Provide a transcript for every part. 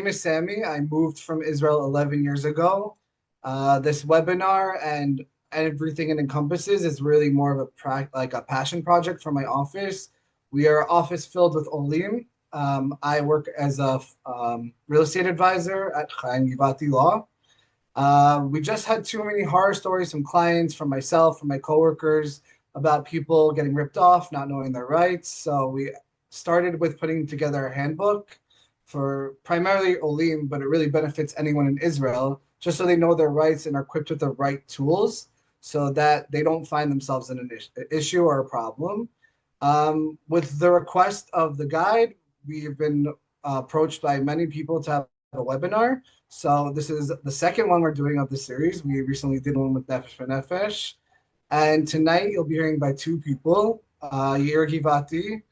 name is Sammy. I moved from Israel 11 years ago. This webinar and everything it encompasses is really more of like a passion project for my office. We are office filled with Olim. I work as a real estate advisor at Yair Givati Law. We just had too many horror stories from clients, from myself, from my coworkers about people getting ripped off, not knowing their rights. So we started with putting together a handbook for primarily Olim, but it really benefits anyone in Israel, just so they know their rights and are equipped with the right tools so that they don't find themselves in an issue or a problem. With the request of the guide, we've been approached by many people to have a webinar. So this is the second one we're doing of the series. We recently did one with Nefesh Nefesh. And tonight you'll be hearing by two people, Yair Givati.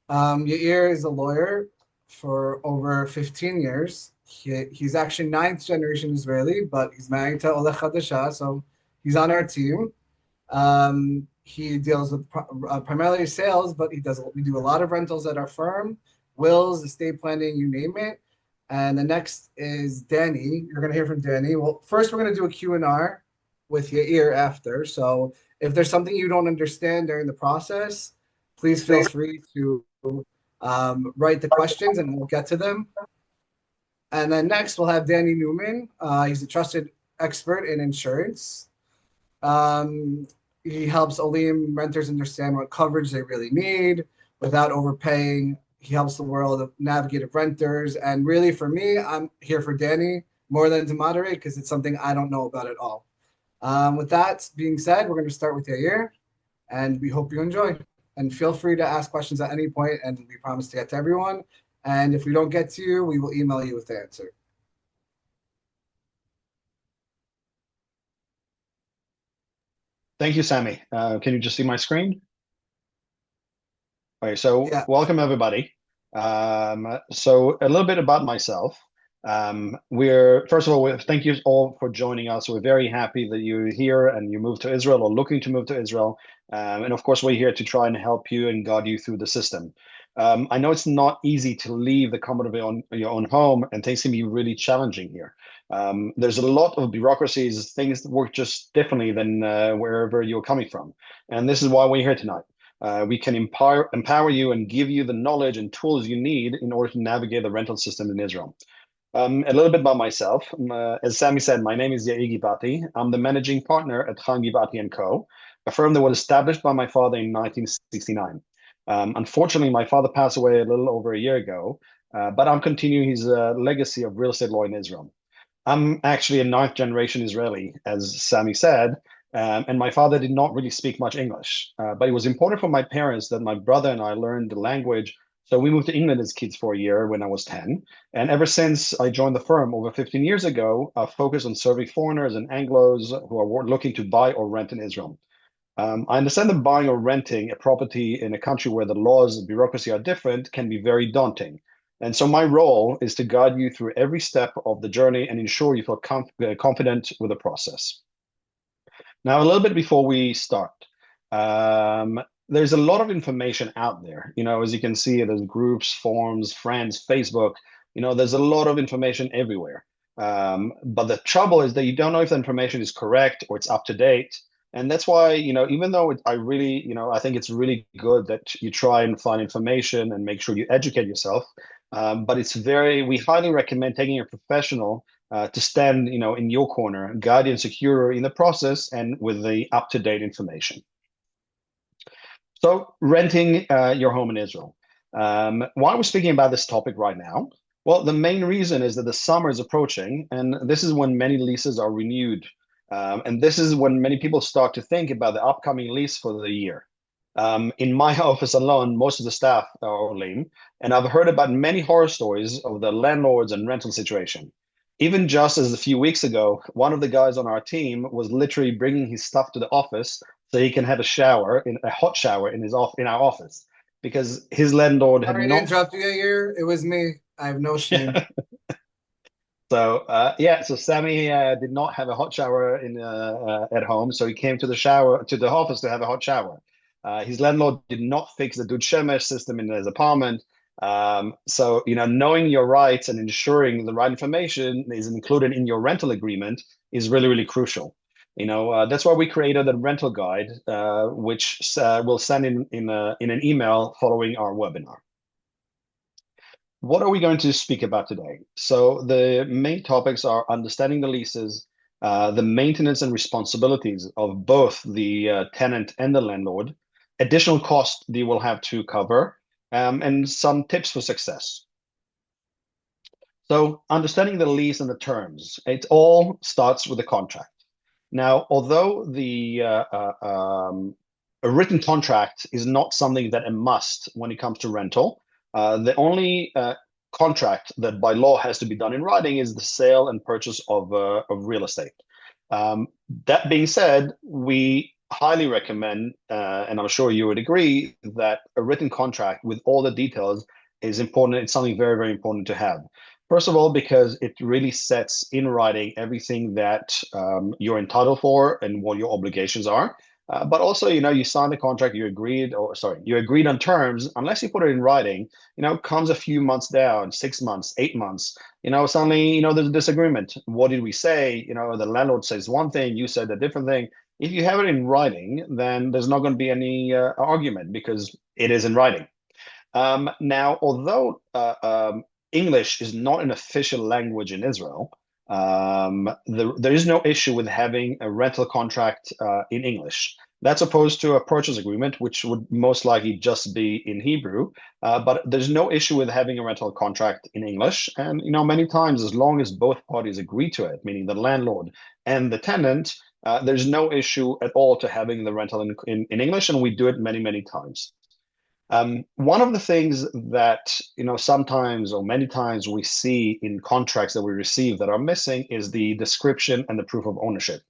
Yair is a lawyer for over 15 years. He's actually ninth generation Israeli, but he's married to Oleh Chadasha, so he's on our team. He deals with primarily sales, but we do a lot of rentals at our firm, wills, estate planning, you name it. And the next is Danny. You're going to hear from Danny. Well, first we're going to do a Q&R with Yair after. So if there's something you don't understand during the process, please feel free to write the questions and we'll get to them. And then next we'll have Danny Newman. He's a trusted expert in insurance. He helps Olim renters understand what coverage they really need without overpaying. He helps the world of navigative renters. And really for me, I'm here for Danny more than to moderate because it's something I don't know about at all. With that being said, we're going to start with Yair and we hope you enjoy. And feel free to ask questions at any point, and we promise to get to everyone. And if we don't get to you, we will email you with the answer. Thank you, Sammy. Can you just see my screen? Okay, so Yeah. welcome everybody. So a little bit about myself. First of all, thank you all for joining us. We're very happy that you're here and you moved to Israel or looking to move to Israel. And of course, we're here to try and help you and guide you through the system. I know it's not easy to leave the comfort of your own home, and things can be really challenging here. There's a lot of bureaucracies, things that work just differently than wherever you're coming from. And this is why we're here tonight. We can empower you and give you the knowledge and tools you need in order to navigate the rental system in Israel. A little bit about myself. As Sammy said, my name is Yair Givati. I'm the managing partner at Yair Givati & Co., a firm that was established by my father in 1969. Unfortunately, my father passed away a little over a year ago, but I'm continuing his legacy of real estate law in Israel. I'm actually a ninth generation Israeli, as Sammy said, and my father did not really speak much English. But it was important for my parents that my brother and I learned the language. So we moved to England as kids for a year when I was 10. And ever since I joined the firm over 15 years ago, I've focused on serving foreigners and Anglos who are looking to buy or rent in Israel. I understand that buying or renting a property in a country where the laws and bureaucracy are different can be very daunting. And so my role is to guide you through every step of the journey and ensure you feel confident with the process. Now, a little bit before we start, there's a lot of information out there. As you can see, there's groups, forums, friends, Facebook. There's a lot of information everywhere. But the trouble is that you don't know if the information is correct or it's up to date. And that's why, even though I think it's really good that you try and find information and make sure you educate yourself. But we highly recommend taking a professional to stand, in your corner, guide you and secure in the process and with the up-to-date information. So renting your home in Israel. Why we're speaking about this topic right now? Well, the main reason is that the summer is approaching, and this is when many leases are renewed. And this is when many people start to think about the upcoming lease for the year. In my office alone, most of the staff are Olim, and I've heard about many horror stories of the landlords and rental situation. Even just as a few weeks ago, one of the guys on our team was literally bringing his stuff to the office so he can have a hot shower in our office, because his landlord had Sorry to interrupt you here. It was me. I have no shame. So so Sammy did not have a hot shower at home, so he came to the office to have a hot shower. His landlord did not fix the Dud Shemesh system in his apartment, So, knowing your rights and ensuring the right information is included in your rental agreement is really, really crucial. That's why we created a rental guide, which we'll send in an email following our webinar. What are we going to speak about today? So the main topics are understanding the leases, the maintenance and responsibilities of both the tenant and the landlord, additional costs they will have to cover, and some tips for success. So understanding the lease and the terms, it all starts with the contract. Now, although a written contract is not something that a must when it comes to rental, the only contract that by law has to be done in writing is the sale and purchase of real estate. Um, that being said, we highly recommend, and I'm sure you would agree, that a written contract with all the details is important. It's something very, very important to have. First of all, because it really sets in writing everything that you're entitled for and what your obligations are. But also, you sign the contract, you agreed on terms, unless you put it in writing, comes a few months down, 6 months, 8 months, suddenly, there's a disagreement. What did we say? The landlord says one thing, you said a different thing. If you have it in writing, then there's not going to be any argument because it is in writing. Now, although English is not an official language in Israel, there is no issue with having a rental contract in English. That's opposed to a purchase agreement, which would most likely just be in Hebrew. But there's no issue with having a rental contract in English. And, many times, as long as both parties agree to it, meaning the landlord and the tenant, there's no issue at all to having the rental in English. And we do it many, many times. One of the things that, sometimes or many times we see in contracts that we receive that are missing is the description and the proof of ownership.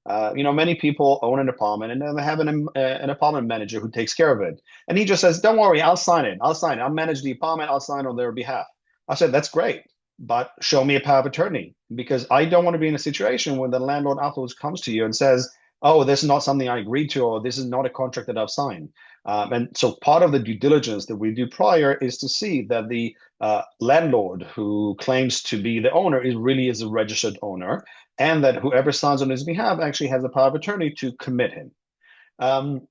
Many people own an apartment and then they have an apartment manager who takes care of it. And he just says, don't worry, I'll sign it. I'll sign it. I'll manage the apartment. I'll sign on their behalf. I said, that's great, but show me a power of attorney because I don't want to be in a situation where the landlord afterwards comes to you and says, oh, this is not something I agreed to, or this is not a contract that I've signed. And so part of the due diligence that we do prior is to see that the landlord who claims to be the owner really is a registered owner, and that whoever signs on his behalf actually has a power of attorney to commit him. Um,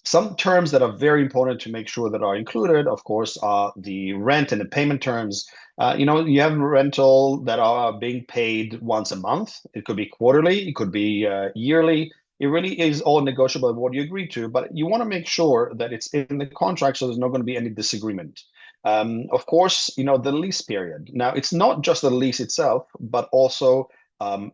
some terms that are very important to make sure that are included, of course, are the rent and the payment terms. You have rental that are being paid once a month. It could be quarterly, it could be yearly. It really is all negotiable what you agree to, but you want to make sure that it's in the contract so there's not going to be any disagreement. Of course, the lease period. Now, it's not just the lease itself, but also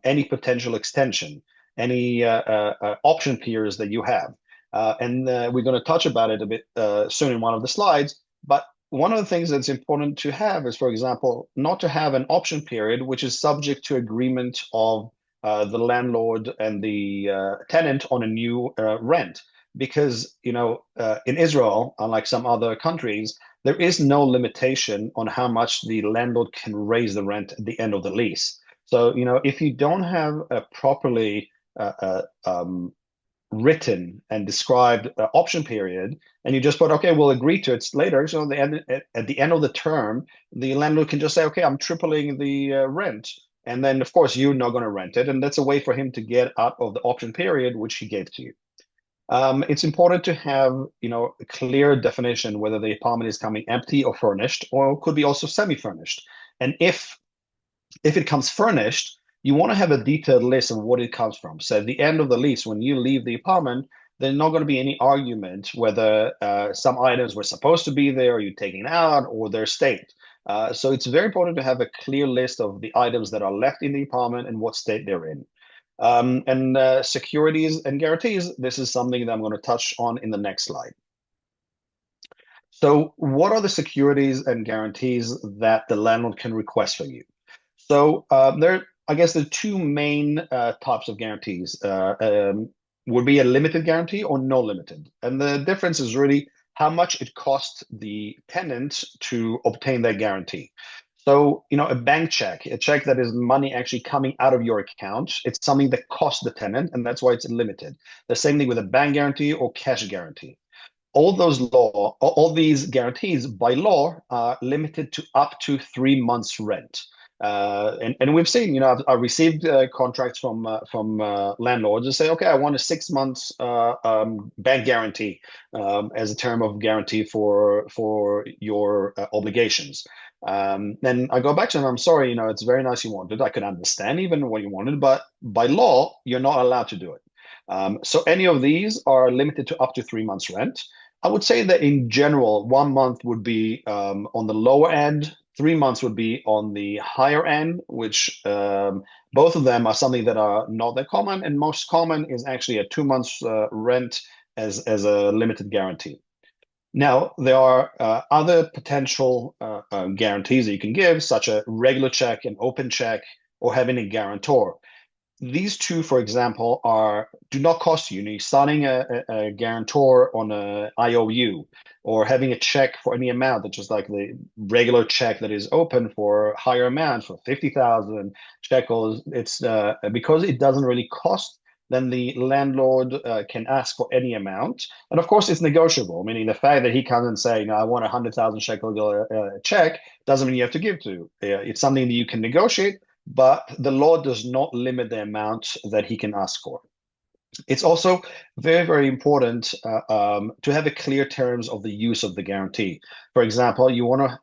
any potential extension, any option periods that you have. And we're going to touch about it a bit soon in one of the slides. But one of the things that's important to have is, for example, not to have an option period, which is subject to agreement of the landlord and the tenant on a new rent. Because, in Israel, unlike some other countries, there is no limitation on how much the landlord can raise the rent at the end of the lease. So, if you don't have a properly written and described option period, and you just put, okay, we'll agree to it later. So at the end of the term, the landlord can just say, okay, I'm tripling the rent. And then, of course, you're not going to rent it. And that's a way for him to get out of the option period, which he gave to you. It's important to have, a clear definition whether the apartment is coming empty or furnished, or could be also semi-furnished. And if it comes furnished, you want to have a detailed list of what it comes from. So at the end of the lease, when you leave the apartment, there's not going to be any argument whether some items were supposed to be there, or you're taking out, or their state. So it's very important to have a clear list of the items that are left in the apartment and what state they're in. And securities and guarantees, this is something that I'm going to touch on in the next slide. So what are the securities and guarantees that the landlord can request for you? So I guess the two main types of guarantees would be a limited guarantee or no limited. And the difference is really how much it costs the tenant to obtain that guarantee. So, a bank check, a check that is money actually coming out of your account, it's something that costs the tenant, and that's why it's limited. The same thing with a bank guarantee or cash guarantee. all these guarantees by law are limited to up to 3 months rent. And we've seen, I've received contracts from landlords that say, okay, I want a 6 months bank guarantee as a term of guarantee for your obligations. Then I go back to them. I'm sorry, it's very nice you wanted. I could understand even what you wanted, but by law, you're not allowed to do it. So any of these are limited to up to 3 months rent. I would say that in general, 1 month would be on the lower end, 3 months would be on the higher end, which both of them are something that are not that common. And most common is actually a 2 months rent as a limited guarantee. Now, there are other potential guarantees that you can give, such a regular check, an open check, or having a guarantor. These two, for example, are do not cost you. You're signing a guarantor on a IOU or having a check for any amount, that's just like the regular check that is open for a higher amount for 50,000 shekels. It's because it doesn't really cost, then the landlord can ask for any amount. And of course, it's negotiable, meaning the fact that he comes and say, I want 100,000 shekel check doesn't mean you have to give to. It's something that you can negotiate, but the law does not limit the amount that he can ask for. It's also very, very important to have a clear terms of the use of the guarantee. For example, you want to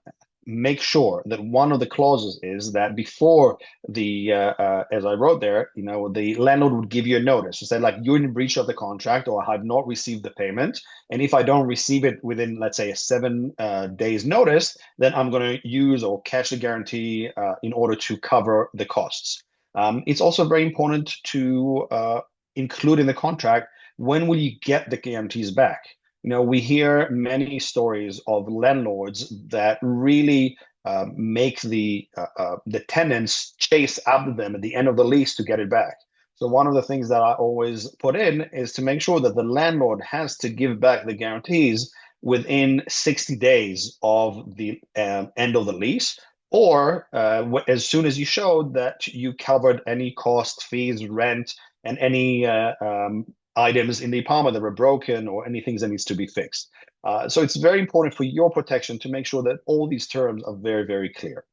make sure that one of the clauses is that before as I wrote there, the landlord would give you a notice to say, like, you're in breach of the contract, or I have not received the payment. And if I don't receive it within, let's say, a 7 days notice, then I'm going to use or cash the guarantee in order to cover the costs. It's also very important to include in the contract, when will you get the guarantees back? We hear many stories of landlords that really make the tenants chase after them at the end of the lease to get it back. So one of the things that I always put in is to make sure that the landlord has to give back the guarantees within 60 days of the end of the lease, or as soon as you showed that you covered any cost, fees, rent, and any items in the apartment that were broken or anything that needs to be fixed. So it's very important for your protection to make sure that all these terms are very, very clear.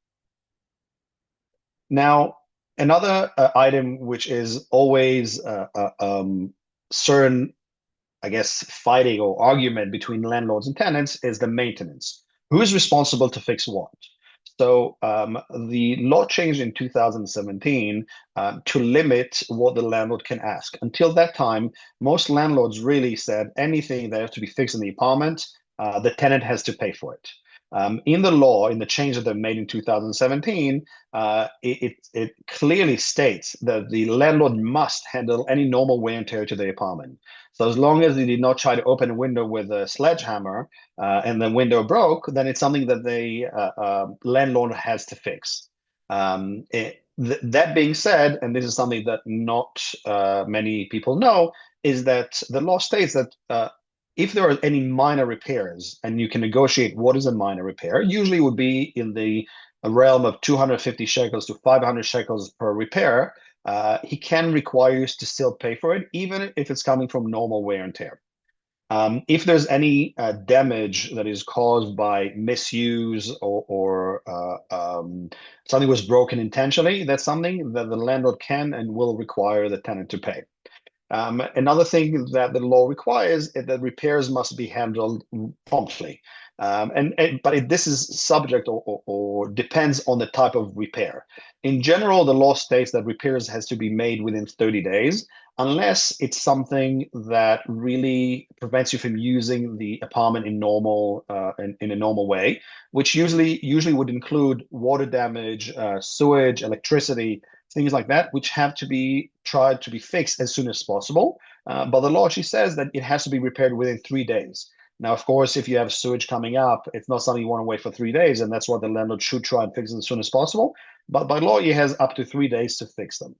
Now, another item which is always certain, I guess, fighting or argument between landlords and tenants is the maintenance. Who is responsible to fix what? So the law changed in 2017 to limit what the landlord can ask. Until that time, most landlords really said anything that has to be fixed in the apartment, the tenant has to pay for it. In the law, in the change that they made in 2017, it clearly states that the landlord must handle any normal wear and tear to the apartment. So as long as they did not try to open a window with a sledgehammer and the window broke, then it's something that the landlord has to fix. That being said, and this is something that not many people know, is that the law states that if there are any minor repairs and you can negotiate what is a minor repair, usually it would be in the realm of 250 shekels to 500 shekels per repair. He can require you to still pay for it, even if it's coming from normal wear and tear. If there's any damage that is caused by misuse or something was broken intentionally, that's something that the landlord can and will require the tenant to pay. Another thing that the law requires is that repairs must be handled promptly. This is subject or depends on the type of repair. In general, the law states that repairs has to be made within 30 days, unless it's something that really prevents you from using the apartment in a normal way, which usually would include water damage, sewage, electricity, things like that, which have to be tried to be fixed as soon as possible. But the law actually says that it has to be repaired within 3 days. Now, of course, if you have sewage coming up, it's not something you want to wait for 3 days, and that's what the landlord should try and fix it as soon as possible. But by law, he has up to 3 days to fix them.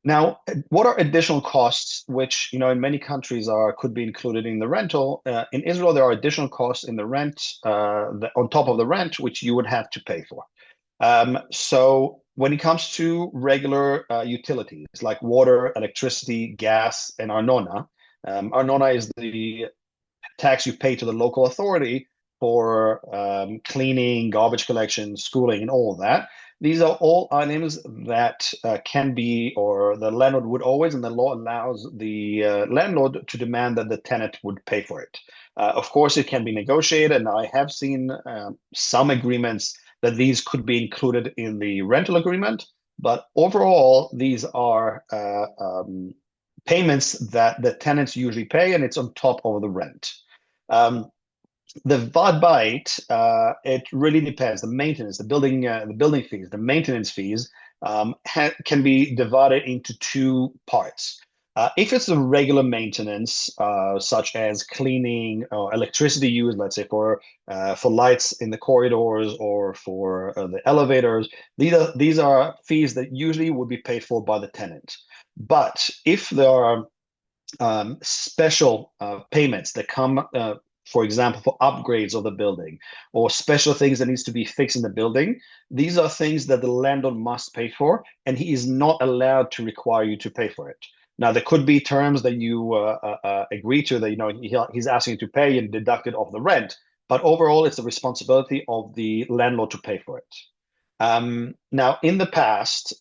Now, what are additional costs, which in many countries could be included in the rental? In Israel, there are additional costs in the rent on top of the rent, which you would have to pay for. So when it comes to regular utilities like water, electricity, gas, and arnona, Arnona is the tax you pay to the local authority for cleaning, garbage collection, schooling, and all of that. These are all items that can be, or the landlord would always, and the law allows the landlord to demand that the tenant would pay for it. Of course, it can be negotiated, and I have seen some agreements that these could be included in the rental agreement. But overall, these are payments that the tenants usually pay, and it's on top of the rent. Um, the Vadbite, it really depends. The maintenance, the building fees, the maintenance fees can be divided into two parts. If it's a regular maintenance, such as cleaning or electricity use, let's say for lights in the corridors or for the elevators, these are fees that usually would be paid for by the tenant. But if there are special payments that come, for example, for upgrades of the building or special things that needs to be fixed in the building. These are things that the landlord must pay for, and he is not allowed to require you to pay for it. Now, there could be terms that you agree to that he's asking you to pay and deduct it off the rent, but overall, it's the responsibility of the landlord to pay for it. Now, in the past,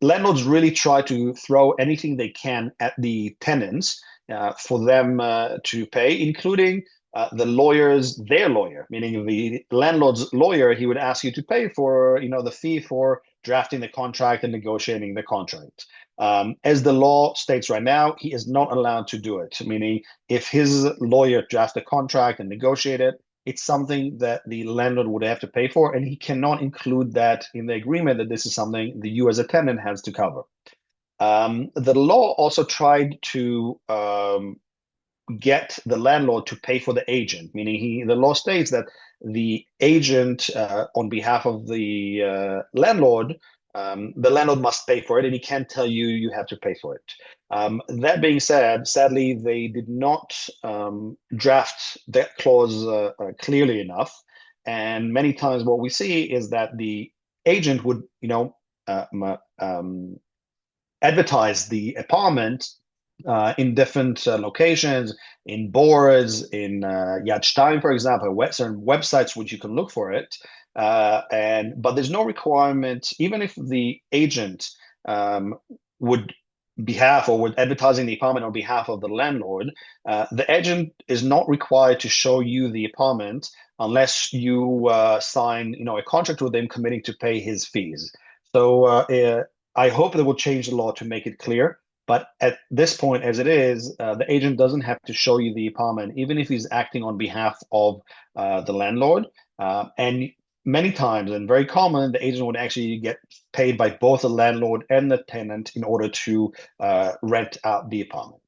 landlords really try to throw anything they can at the tenants for them to pay, including their lawyer, meaning the landlord's lawyer. He would ask you to pay for, the fee for drafting the contract and negotiating the contract. As the law states right now, he is not allowed to do it, meaning if his lawyer drafts the contract and negotiate it, it's something that the landlord would have to pay for, and he cannot include that in the agreement that this is something that you as a tenant has to cover. The law also tried to get the landlord to pay for the agent, meaning the law states that the agent on behalf of the landlord must pay for it, and he can't tell you you have to pay for it. That being said, sadly, they did not draft that clause clearly enough, and many times what we see is that the agent would, uh, advertise the apartment in different locations, in boards, in Yad Stein, for example, certain websites which you can look for it. But there's no requirement, even if the agent would behalf or would advertising the apartment on behalf of the landlord, the agent is not required to show you the apartment unless you sign, a contract with him committing to pay his fees. So I hope they will change the law to make it clear. But at this point, as it is, the agent doesn't have to show you the apartment, even if he's acting on behalf of the landlord. And many times, and very common, the agent would actually get paid by both the landlord and the tenant in order to rent out the apartment.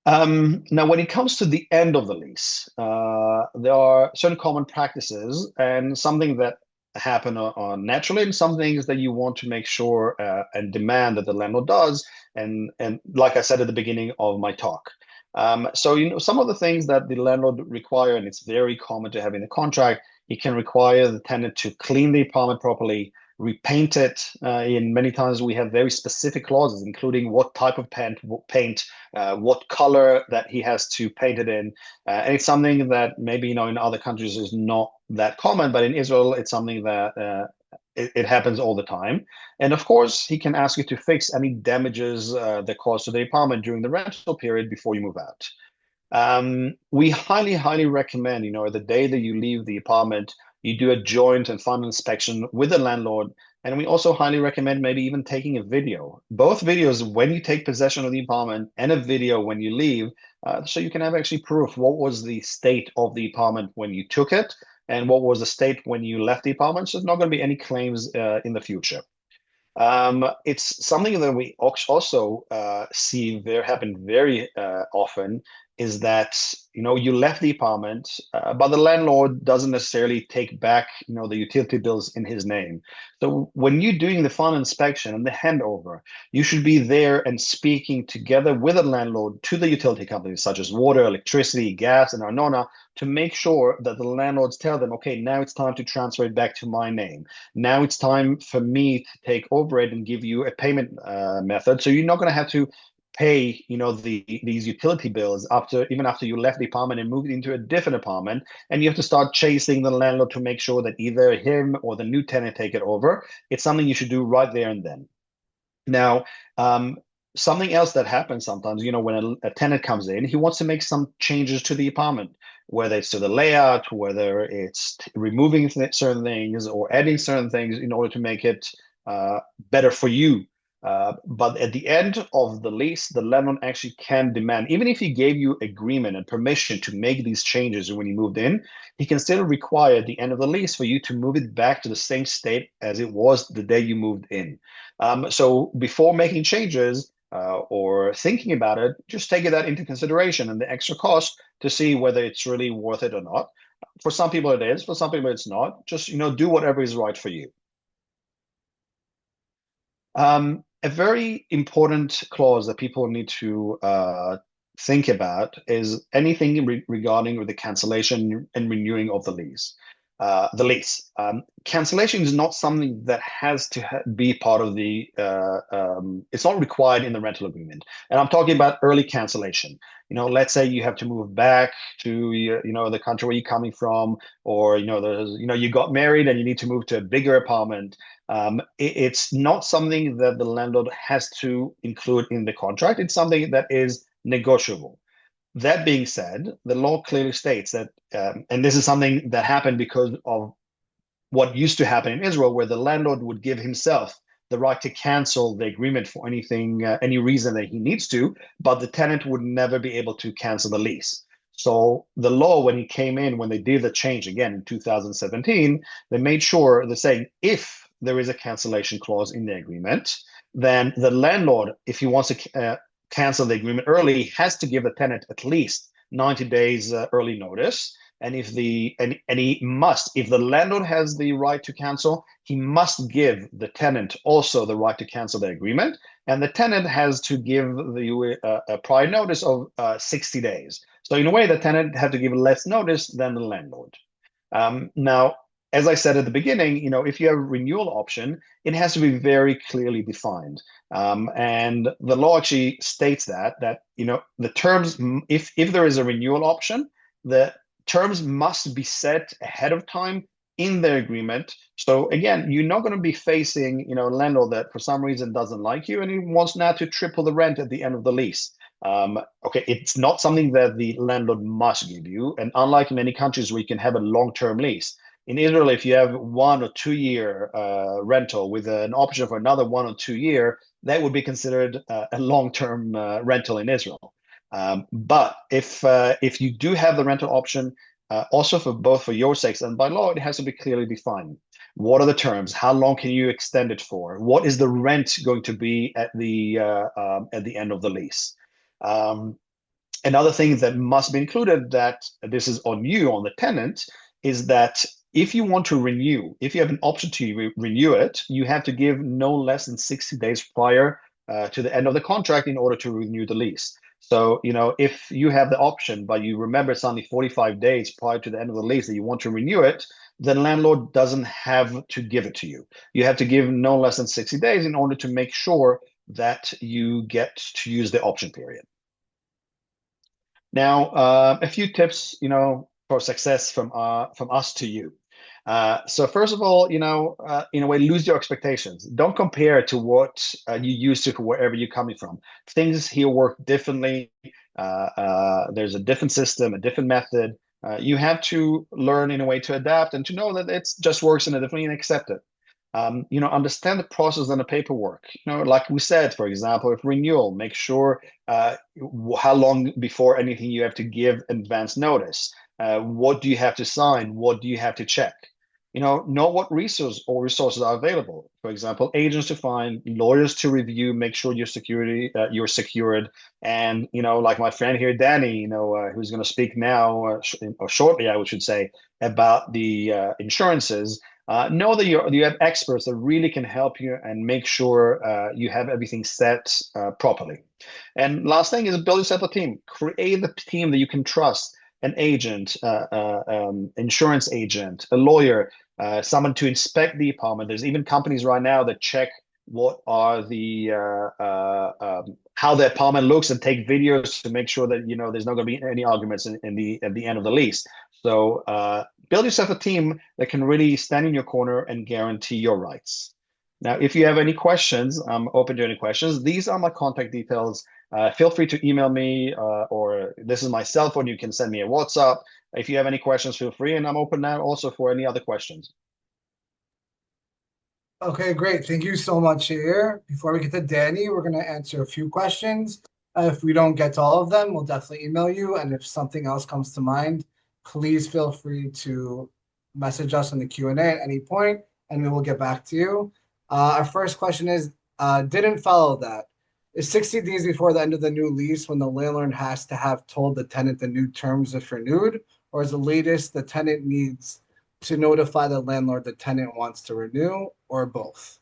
Now, when it comes to the end of the lease, there are certain common practices and something that happen naturally, and some things that you want to make sure and demand that the landlord does. And like I said at the beginning of my talk, so some of the things that the landlord require, and it's very common to have in the contract. He can require the tenant to clean the apartment properly, repaint it. In many times we have very specific clauses, including what type of paint, what color that he has to paint it in. And it's something that maybe, in other countries is not that common, but in Israel, it's something that it happens all the time. And of course, he can ask you to fix any damages that caused to the apartment during the rental period before you move out. We highly, highly recommend, the day that you leave the apartment, you do a joint and final inspection with the landlord. And we also highly recommend maybe even taking a video, both videos when you take possession of the apartment and a video when you leave, so you can have actually proof what was the state of the apartment when you took it and what was the state when you left the apartment. So there's not going to be any claims in the future. It's something that we also see there happen very often is that you left the apartment, but the landlord doesn't necessarily take back the utility bills in his name. So when you're doing the final inspection and the handover, you should be there and speaking together with the landlord to the utility companies such as water, electricity, gas, and arnona to make sure that the landlords tell them, okay, now it's time to transfer it back to my name. Now it's time for me to take over it and give you a payment method. So you're not going to have to pay, these utility bills after you left the apartment and moved into a different apartment, and you have to start chasing the landlord to make sure that either him or the new tenant take it over. It's something you should do right there and then. Now, something else that happens sometimes, when a tenant comes in, he wants to make some changes to the apartment, whether it's to the layout, whether it's removing certain things or adding certain things in order to make it better for you. But at the end of the lease, the landlord actually can demand, even if he gave you agreement and permission to make these changes when you moved in, he can still require at the end of the lease for you to move it back to the same state as it was the day you moved in. So before making changes or thinking about it, just take that into consideration and the extra cost to see whether it's really worth it or not. For some people it is, for some people it's not. Just, do whatever is right for you. A very important clause that people need to think about is anything regarding the cancellation and renewing of the lease. Cancellation is not something that has to be part of it's not required in the rental agreement. And I'm talking about early cancellation. Let's say you have to move back to, the country where you're coming from, or, you got married and you need to move to a bigger apartment. It's not something that the landlord has to include in the contract. It's something that is negotiable. That being said, the law clearly states that, and this is something that happened because of what used to happen in Israel, where the landlord would give himself the right to cancel the agreement for any reason that he needs to, but the tenant would never be able to cancel the lease. So the law, when it came in, when they did the change again in 2017, they made sure they're saying if there is a cancellation clause in the agreement, then the landlord, if he wants to cancel the agreement early, has to give the tenant at least 90 days early notice. And if if the landlord has the right to cancel, he must give the tenant also the right to cancel the agreement. And the tenant has to give a prior notice of 60 days. So in a way, the tenant had to give less notice than the landlord. Now, as I said at the beginning, if you have a renewal option, it has to be very clearly defined. And the law actually states that the terms, if there is a renewal option, the terms must be set ahead of time in the agreement. So again, you're not going to be facing, a landlord that for some reason doesn't like you and he wants now to triple the rent at the end of the lease. Okay, it's not something that the landlord must give you. And unlike many countries where you can have a long-term lease, in Israel, if you have 1 or 2 year rental with an option for another 1 or 2 year, that would be considered a long-term rental in Israel. But if you do have the rental option, also for both for your sakes and by law, it has to be clearly defined. What are the terms? How long can you extend it for? What is the rent going to be at the end of the lease? Another thing that must be included, that this is on you, on the tenant, is that if you want to renew, if you have an option to renew it, you have to give no less than 60 days prior to the end of the contract in order to renew the lease. So, if you have the option, but you remember it's only 45 days prior to the end of the lease that you want to renew it, the landlord doesn't have to give it to you. You have to give no less than 60 days in order to make sure that you get to use the option period. Now, a few tips, for success from us to you. So first of all, in a way, lose your expectations. Don't compare to what you used to wherever you're coming from. Things here work differently. There's a different system, a different method. You have to learn in a way to adapt and to know that it just works in a different way and accept it. Understand the process and the paperwork. Like we said, for example, if renewal, make sure how long before anything you have to give advance notice. What do you have to sign? What do you have to check? Know what resources are available. For example, agents to find, lawyers to review, make sure you're secured. And like my friend here, Danny, who's going to speak now or shortly, I should say, about the insurances. Know that you have experts that really can help you and make sure you have everything set properly. And last thing is build yourself a team. Create the team that you can trust, an agent, insurance agent, a lawyer, someone to inspect the apartment. There's even companies right now that check what are the how the apartment looks, and take videos to make sure that there's not going to be any arguments in the at the end of the lease. So build yourself a team that can really stand in your corner and guarantee your rights. Now, if you have any questions, I'm open to any questions. These are my contact details. Feel free to email me, or this is my cell phone. You can send me a WhatsApp. If you have any questions, feel free, and I'm open now also for any other questions. Okay, great. Thank you so much, here. Before we get to Danny, we're going to answer a few questions. If we don't get to all of them, we'll definitely email you. And if something else comes to mind, please feel free to message us in the Q&A at any point, and we will get back to you. Our first question is, didn't follow that. Is 60 days before the end of the new lease when the landlord has to have told the tenant the new terms if renewed, or is the latest the tenant needs to notify the landlord the tenant wants to renew, or both?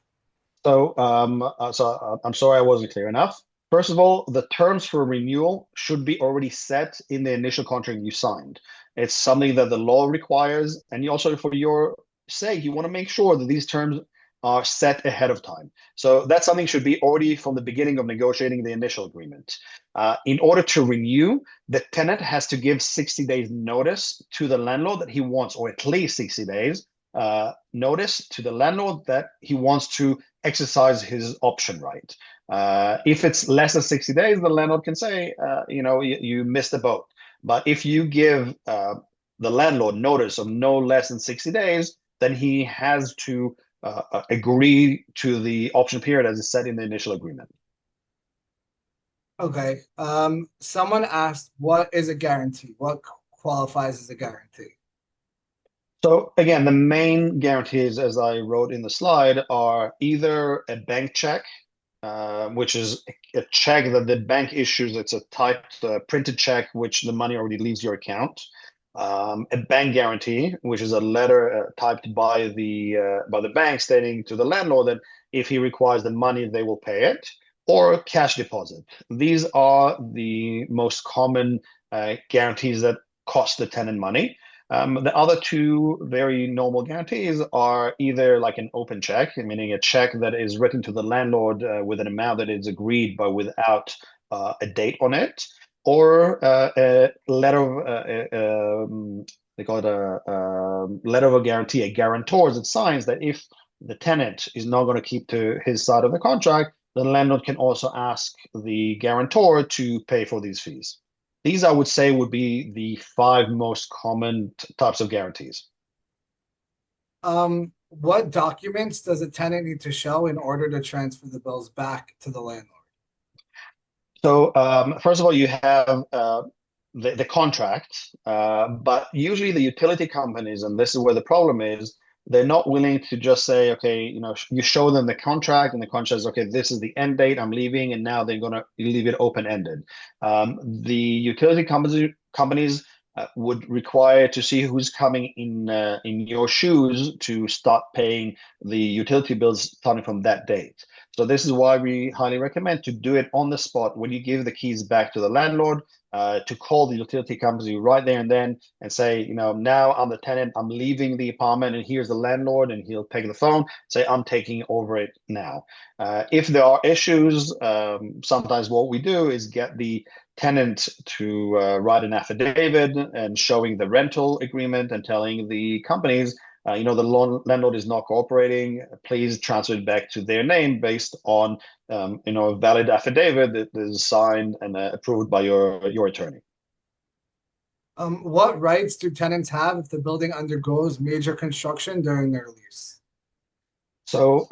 I'm sorry I wasn't clear enough. First of all, the terms for renewal should be already set in the initial contract you signed. It's something that the law requires, and you also, for your sake, you want to make sure that these terms are set ahead of time. So that's something should be already from the beginning of negotiating the initial agreement. In order to renew, the tenant has to give 60 days notice to the landlord that he wants, or at least 60 days notice to the landlord that he wants to exercise his option right. If it's less than 60 days, the landlord can say, you missed the boat. But if you give the landlord notice of no less than 60 days, then he has to agree to the option period as is set in the initial agreement. Okay. Someone asked, what is a guarantee? What qualifies as a guarantee? So again, the main guarantees, as I wrote in the slide, are either a bank check, which is a check that the bank issues. It's a typed printed check, which the money already leaves your account. A bank guarantee, which is a letter typed by the bank stating to the landlord that if he requires the money, they will pay it, or a cash deposit. These are the most common guarantees that cost the tenant money. The other two very normal guarantees are either like an open check, meaning a check that is written to the landlord with an amount that is agreed but without a date on it, or a letter of they call it a letter of a guarantee, a guarantor that signs that if the tenant is not going to keep to his side of the contract, the landlord can also ask the guarantor to pay for these fees. These, I would say, would be the five most common types of guarantees. What documents does a tenant need to show in order to transfer the bills back to the landlord? So, first of all, you have the contract, but usually the utility companies, and this is where the problem is, they're not willing to just say, okay, you show them the contract, and the contract is, okay, this is the end date, I'm leaving, and now they're going to leave it open-ended. The utility companies would require to see who's coming in your shoes to start paying the utility bills starting from that date. So this is why we highly recommend to do it on the spot when you give the keys back to the landlord, to call the utility company right there and then and say, now I'm the tenant, I'm leaving the apartment, and here's the landlord, and he'll take the phone, say, I'm taking over it now. If there are issues, sometimes what we do is get the tenant to write an affidavit and showing the rental agreement and telling the companies, the landlord is not cooperating. Please transfer it back to their name based on, a valid affidavit that is signed and approved by your attorney. What rights do tenants have if the building undergoes major construction during their lease? So,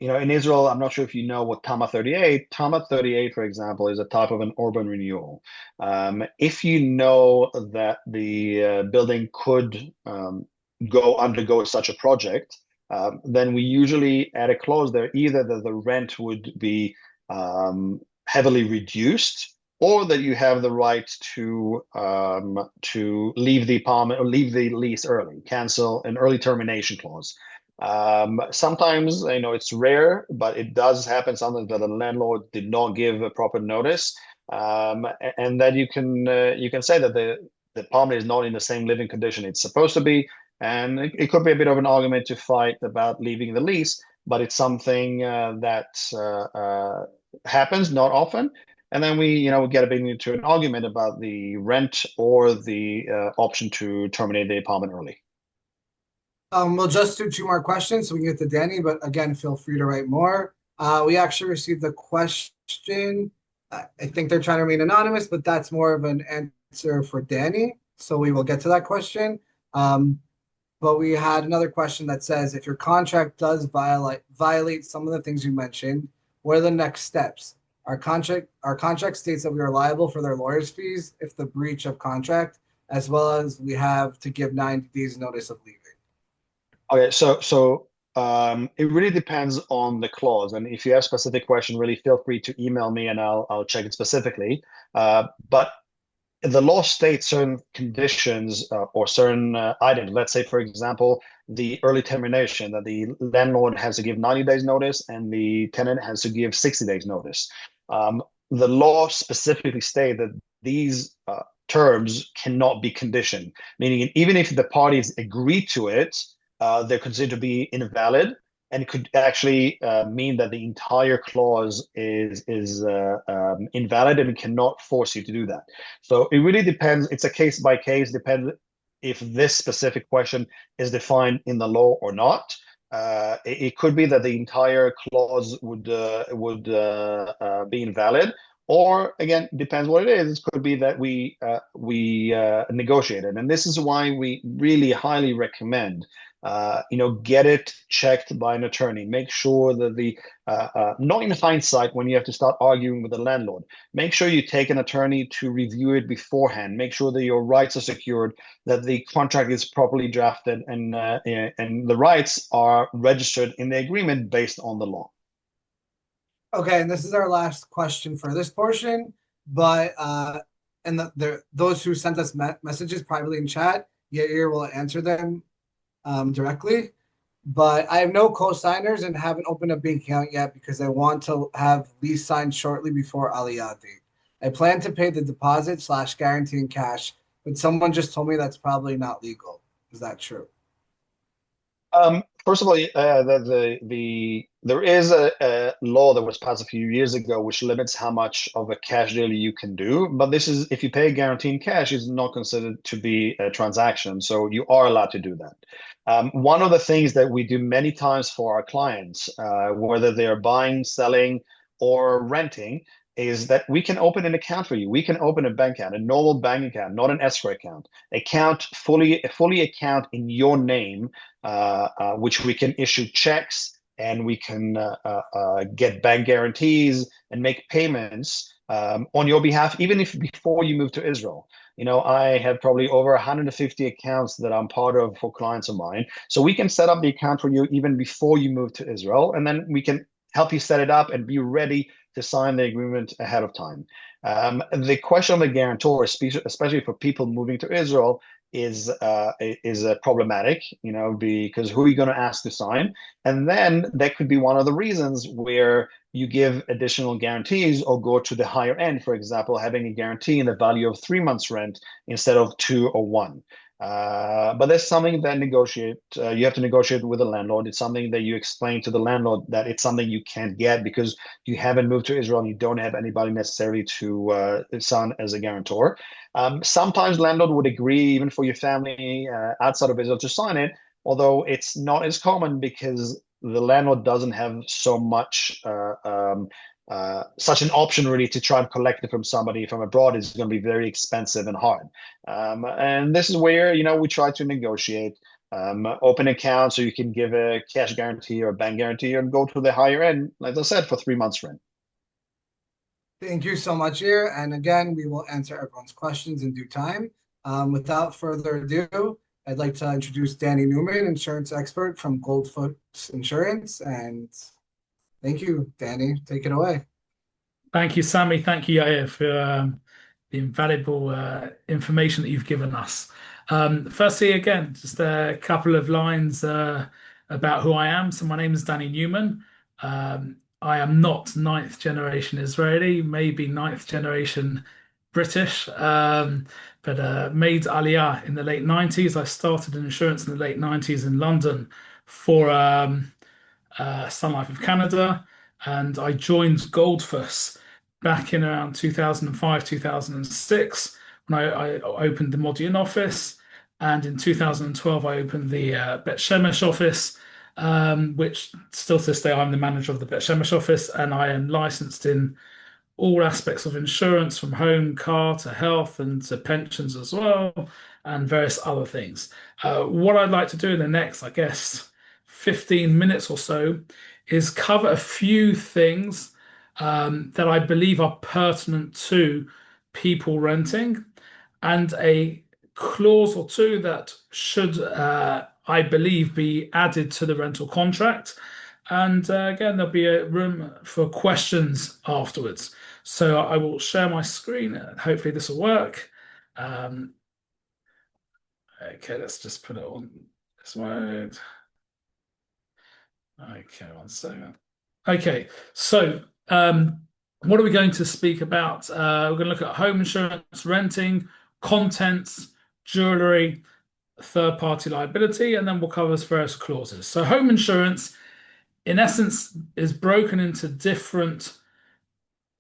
in Israel, I'm not sure if you know what Tama 38. Tama 38, for example, is a type of an urban renewal. If you know that the building could undergo such a project, then we usually add a clause there, either that the rent would be heavily reduced, or that you have the right to leave the apartment or leave the lease early, cancel an early termination clause. Sometimes, it's rare, but it does happen sometimes that the landlord did not give a proper notice, and that you can say that the apartment is not in the same living condition it's supposed to be, and it could be a bit of an argument to fight about leaving the lease. but it's something that happens not often. And then we get a bit into an argument about the rent or the option to terminate the apartment early. We'll just do two more questions so we can get to Danny, but again, feel free to write more. We actually received a question. I think they're trying to remain anonymous, but that's more of an answer for Danny. So we will get to that question. Um, but we had another question that says, if your contract does violate some of the things you mentioned, what are the next steps? Our contract states that we are liable for their lawyers' fees if the breach of contract, as well as we have to give 90 days notice of leaving. Okay, so it really depends on the clause, and if you have a specific question, really feel free to email me, and I'll check it specifically. But the law states certain conditions or certain items. Let's say, for example, the early termination, that the landlord has to give 90 days notice and the tenant has to give 60 days notice. The law specifically states that these terms cannot be conditioned, meaning even if the parties agree to it, they're considered to be invalid and could actually mean that the entire clause is invalid and cannot force you to do that. So it really depends. It's a case by case, depends if this specific question is defined in the law or not. It could be that the entire clause would be invalid, or again, depends what it is. It could be that we negotiated, and this is why we really highly recommend get it checked by an attorney. Make sure that not in hindsight when you have to start arguing with the landlord. Make sure you take an attorney to review it beforehand. Make sure that your rights are secured, that the contract is properly drafted, and the rights are registered in the agreement based on the law. Okay, and this is our last question for this portion, but and those who sent us messages privately in chat, Yair will answer them directly. But I have no co-signers and haven't opened a bank account yet because I want to have lease signed shortly before Aliyah date. I plan to pay the deposit slash guarantee in cash, but someone just told me that's probably not legal. Is that true? First of all, there is a law that was passed a few years ago which limits how much of a cash deal you can do. But this is if you pay a guarantee in cash, is not considered to be a transaction. So you are allowed to do that. One of the things that we do many times for our clients, whether they are buying, selling, or renting, is that we can open an account for you. We can open a bank account, a normal bank account, not an escrow account. Fully account in your name, which we can issue checks and we can get bank guarantees and make payments on your behalf, even if before you move to Israel. I have probably over 150 accounts that I'm part of for clients of mine. So we can set up the account for you even before you move to Israel, and then we can help you set it up and be ready to sign the agreement ahead of time. The question of the guarantor, especially for people moving to Israel, is problematic, because who are you going to ask to sign? And then that could be one of the reasons where you give additional guarantees or go to the higher end, for example, having a guarantee in the value of 3 months rent instead of 2 or 1. But that's something that you have to negotiate with the landlord. It's something that you explain to the landlord that it's something you can't get because you haven't moved to Israel and you don't have anybody necessarily to sign as a guarantor. Sometimes landlord would agree even for your family outside of Israel to sign it, although it's not as common because the landlord doesn't have such an option really to try and collect it from somebody from abroad is going to be very expensive and hard. And this is where, we try to negotiate, open account so you can give a cash guarantee or a bank guarantee and go to the higher end, like I said, for 3 months rent. Thank you so much, here. And again, we will answer everyone's questions in due time. Without further ado, I'd like to introduce Danny Newman, insurance expert from Goldfoot Insurance. And thank you, Danny. Take it away. Thank you, Sammy. Thank you, Yair, for the invaluable information that you've given us. Firstly, again, just a couple of lines about who I am. So my name is Danny Newman. I am not ninth generation Israeli, maybe ninth generation British, but made Aliyah in the late 90s. I started in insurance in the late 90s in London for Sun Life of Canada, and I joined Goldfuss back in around 2005, 2006 when I opened the Modi'in office. And in 2012, I opened the Bet Shemesh office, which still to this day, I'm the manager of the Bet Shemesh office, and I am licensed in all aspects of insurance from home, car to health and to pensions as well, and various other things. What I'd like to do in the next, I guess, 15 minutes or so is cover a few things that I believe are pertinent to people renting and a clause or two that should, I believe, be added to the rental contract. And again, there'll be a room for questions afterwards. So I will share my screen. Hopefully this will work. Um, okay, let's just put it on this mode. Okay, 1 second. Okay, so what are we going to speak about? We're going to look at home insurance, renting, contents, jewelry, third-party liability, and then we'll cover various clauses. So home insurance, in essence, is broken into different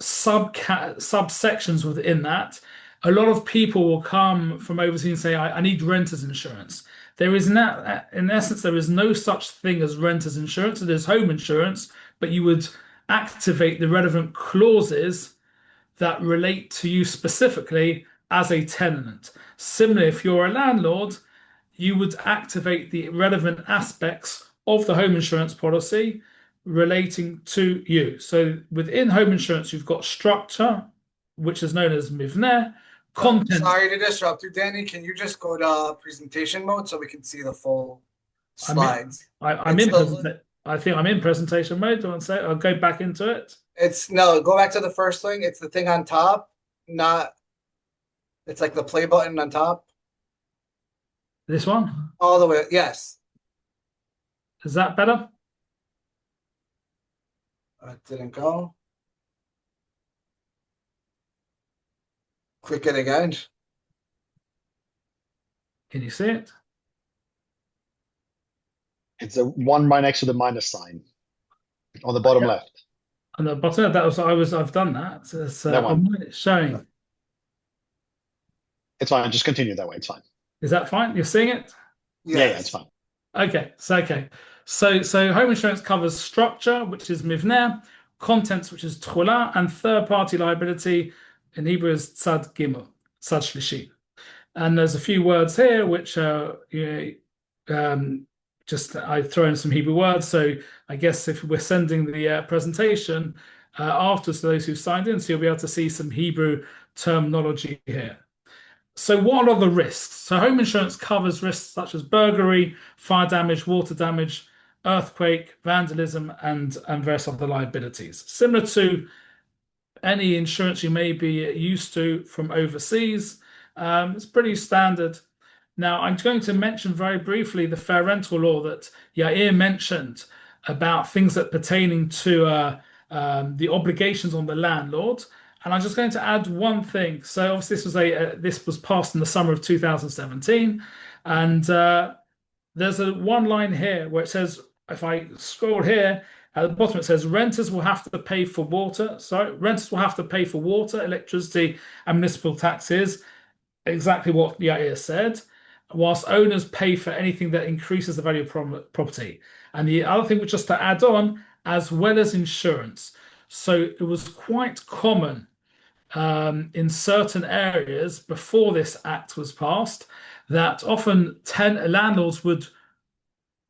subsections within that. A lot of people will come from overseas and say, I need renters insurance. There is not, in essence, there is no such thing as renters insurance. It is home insurance, but you would activate the relevant clauses that relate to you specifically as a tenant. Similarly, if you're a landlord, you would activate the relevant aspects of the home insurance policy relating to you. So within home insurance, you've got structure, which is known as mivneh, content. Sorry to disrupt you, Danny. Can you just go to presentation mode so we can see the full I'm in, slides? I'm It's in the present. I think I'm in presentation mode. Do you want to say? I'll go back into it. it's no, go back to the first thing. It's the thing on top, not it's like the play button on top. This one, All the way. Yes. is that better? It didn't go. Click it again. Can you see it? It's a one right next to the minus sign on the bottom left. On the bottom, I've done that. It's, That one. it's showing. It's fine. Just continue that way. It's fine. Is that fine? You're seeing it? Yeah, it's fine. Okay. So home insurance covers structure, which is mivneh, contents, which is tchula, and third-party liability in Hebrew is tzad gimel, tzad shlishi. And there's a few words here which just I throw in some Hebrew words. So I guess if we're sending the presentation after to those who've signed in, so you'll be able to see some Hebrew terminology here. So what are the risks? So home insurance covers risks such as burglary, fire damage, water damage, earthquake, vandalism, and various other liabilities. Similar to any insurance you may be used to from overseas. It's pretty standard. Now, I'm going to mention very briefly the fair rental law that Yair mentioned about things that pertaining to the obligations on the landlord. And I'm just going to add one thing. So obviously this was passed in the summer of 2017, and there's one line here where it says, if I scroll here at the bottom, it says renters will have to pay for water. Sorry, renters will have to pay for water, electricity, and municipal taxes. Exactly what Yair said. Whilst owners pay for anything that increases the value of property. And the other thing, which just to add on, as well as insurance. So it was quite common in certain areas before this act was passed that often landlords would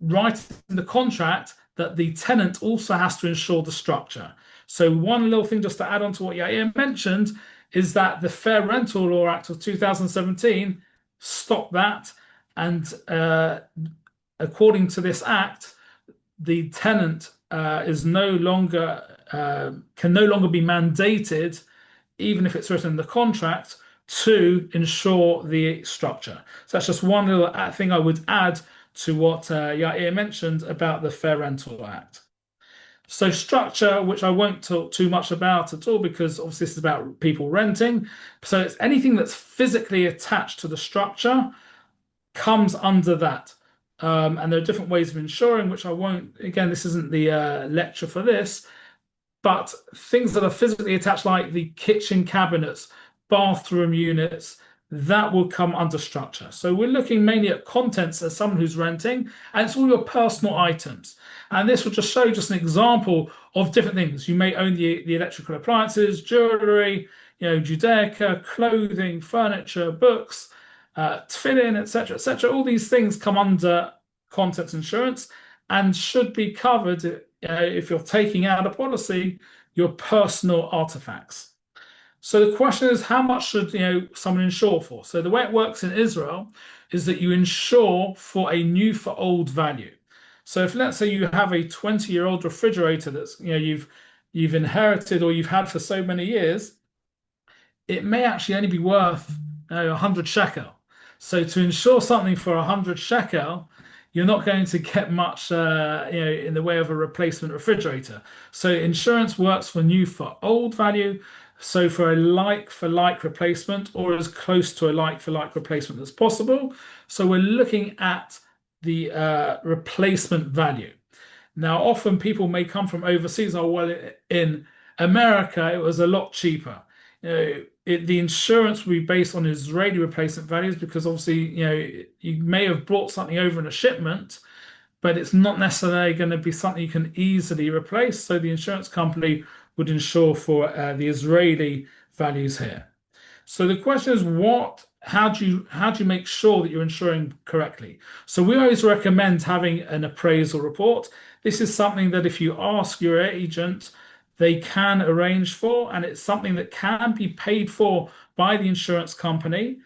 write in the contract that the tenant also has to insure the structure. So one little thing just to add on to what Yair mentioned is that the Fair Rental Law Act of 2017 stopped that, and according to this act, the tenant is no longer can no longer be mandated, even if it's written in the contract, to insure the structure. So that's just one little thing I would add to what Yair mentioned about the Fair Rental Act. So structure, which I won't talk too much about at all, because obviously this is about people renting. So it's anything that's physically attached to the structure comes under that. And there are different ways of insuring, which I won't, again, this isn't the lecture for this, but things that are physically attached, like the kitchen cabinets, bathroom units, that will come under structure. So we're looking mainly at contents as someone who's renting, and it's all your personal items. And this will just show just an example of different things. You may own the electrical appliances, jewelry, Judaica, clothing, furniture, books, tefillin, etc., etc. All these things come under contents insurance and should be covered if you're taking out a policy, your personal artifacts. So the question is, how much should someone insure for? So the way it works in Israel is that you insure for a new for old value. So if let's say you have a 20-year-old refrigerator that's you've inherited or you've had for so many years, it may actually only be worth 100 shekel. So to insure something for 100 shekel, you're not going to get much in the way of a replacement refrigerator. So insurance works for new for old value. So for a like for like replacement or as close to a like for like replacement as possible. So we're looking at the replacement value. Now, often people may come from overseas. Oh, well, in America, it was a lot cheaper. The insurance will be based on Israeli replacement values because obviously, you may have brought something over in a shipment, but it's not necessarily going to be something you can easily replace. So the insurance company would insure for the Israeli values here. So the question is, how do you make sure that you're insuring correctly? So we always recommend having an appraisal report. This is something that if you ask your agent, they can arrange for, and it's something that can be paid for by the insurance company.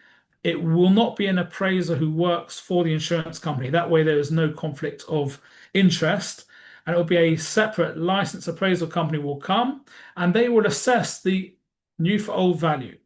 It will not be an appraiser who works for the insurance company. That way, there is no conflict of interest. And it will be a separate licensed appraisal company will come and they will assess the new for old value.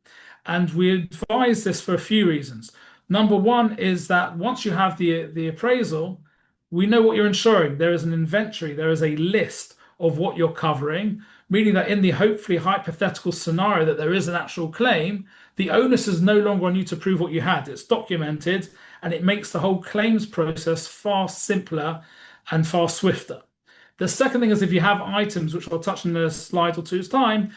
And we advise this for a few reasons. Number one is that once you have the appraisal, we know what you're insuring. There is an inventory, there is a list of what you're covering, meaning that in the hopefully hypothetical scenario that there is an actual claim, the onus is no longer on you to prove what you had. It's documented and it makes the whole claims process far simpler and far swifter. The second thing is if you have items, which I'll touch on in a slide or two's time,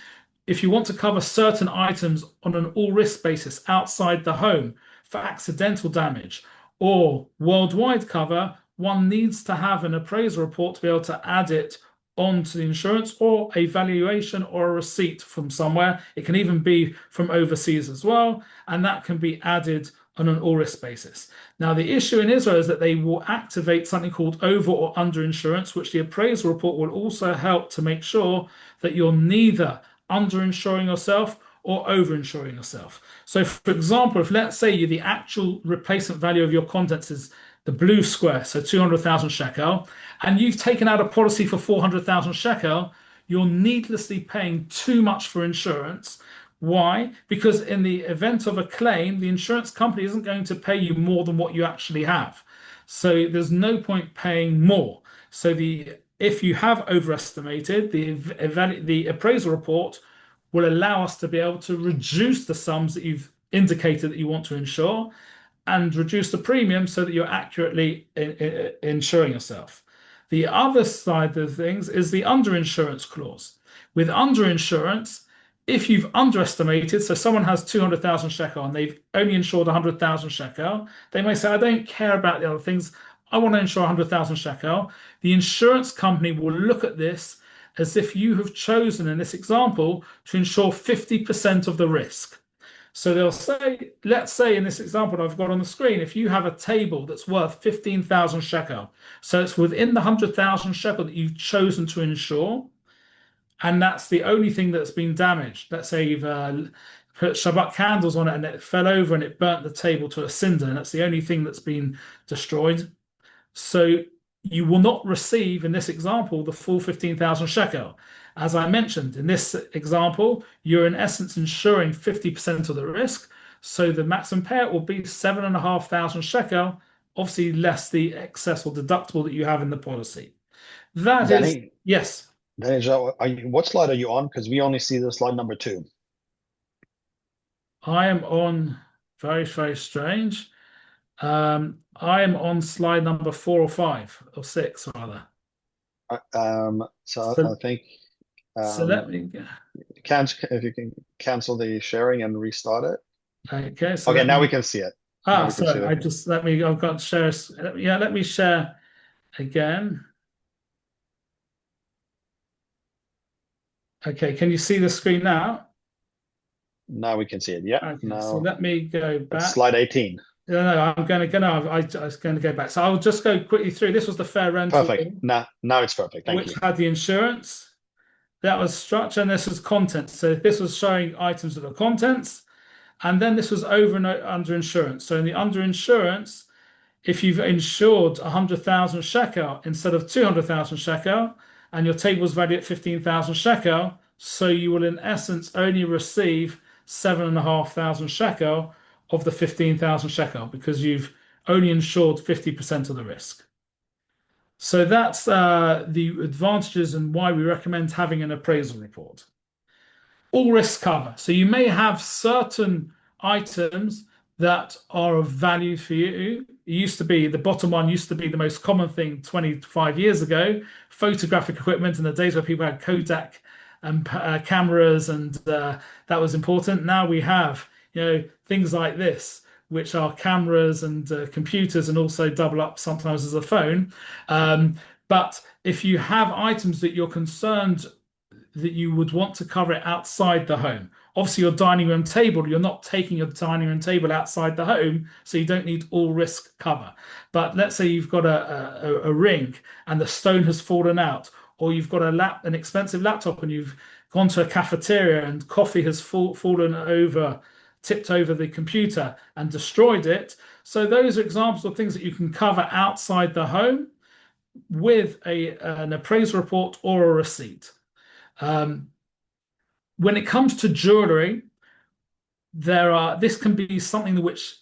if you want to cover certain items on an all risk basis outside the home for accidental damage or worldwide cover, one needs to have an appraisal report to be able to add it onto the insurance or a valuation or a receipt from somewhere. It can even be from overseas as well, and that can be added on an all risk basis. Now, the issue in Israel is that they will activate something called over or under insurance, which the appraisal report will also help to make sure that you're neither underinsuring yourself or overinsuring yourself. So, for example, if let's say the actual replacement value of your contents is the blue square, so 200,000 shekel, and you've taken out a policy for 400,000 shekel, you're needlessly paying too much for insurance. Why? Because in the event of a claim, the insurance company isn't going to pay you more than what you actually have. So there's no point paying more. So if you have overestimated, the appraisal report will allow us to be able to reduce the sums that you've indicated that you want to insure and reduce the premium so that you're accurately insuring yourself. The other side of things is the underinsurance clause. With underinsurance, if you've underestimated, so someone has 200,000 shekel and they've only insured 100,000 shekel, they may say, I don't care about the other things. I want to insure 100,000 shekel. The insurance company will look at this as if you have chosen, in this example, to insure 50% of the risk. So they'll say, let's say in this example that I've got on the screen, if you have a table that's worth 15,000 shekel, so it's within the 100,000 shekel that you've chosen to insure, and that's the only thing that's been damaged. Let's say you've put Shabbat candles on it and it fell over and it burnt the table to a cinder, and that's the only thing that's been destroyed. So you will not receive, in this example, the full 15,000 shekel. As I mentioned, in this example, you're in essence insuring 50% of the risk. So the maximum payout will be 7,500 shekel, obviously less the excess or deductible that you have in the policy. That is, Danny, yes. Danny, what slide are you on? Because we only see the slide number 2. I am on very, very strange. I am on slide number 4 or 5 or 6 rather. So I So, think so um, let me if you can cancel the sharing and restart it. okay. So Okay, let now we me can see it. Now we can see sorry. the I just let me. I've got share. Yeah, let me share again. Okay, can you see the screen now? now we can see it. Yeah. Okay, so Now let me go it's back. slide 18. No, no, I'm going to go. No, I was going to go back. So I'll just go quickly through. This was the fair rental Perfect. bill, Now it's perfect. Thank which you. had the insurance. That was structure, and this was content. So this was showing items that are contents, and then this was over and under insurance. So in the under insurance, if you've insured 100,000 shekel instead of 200,000 shekel, and your table was valued at 15,000 shekel, so you will in essence only receive 7,500 shekel of the 15,000 shekel because you've only insured 50% of the risk. So that's the advantages and why we recommend having an appraisal report. All risk cover. So you may have certain items that are of value for you. It used to be the bottom one used to be the most common thing 25 years ago. Photographic equipment in the days where people had Kodak and cameras, and that was important. Now we have, things like this, which are cameras and computers, and also double up sometimes as a phone. But if you have items that you're concerned that you would want to cover it outside the home. Obviously, your dining room table, you're not taking your dining room table outside the home, so you don't need all risk cover. But let's say you've got a ring and the stone has fallen out, or you've got an expensive laptop and you've gone to a cafeteria and coffee has fallen over, tipped over the computer and destroyed it. So those are examples of things that you can cover outside the home with an appraisal report or a receipt. Um, when it comes to jewelry, this can be something which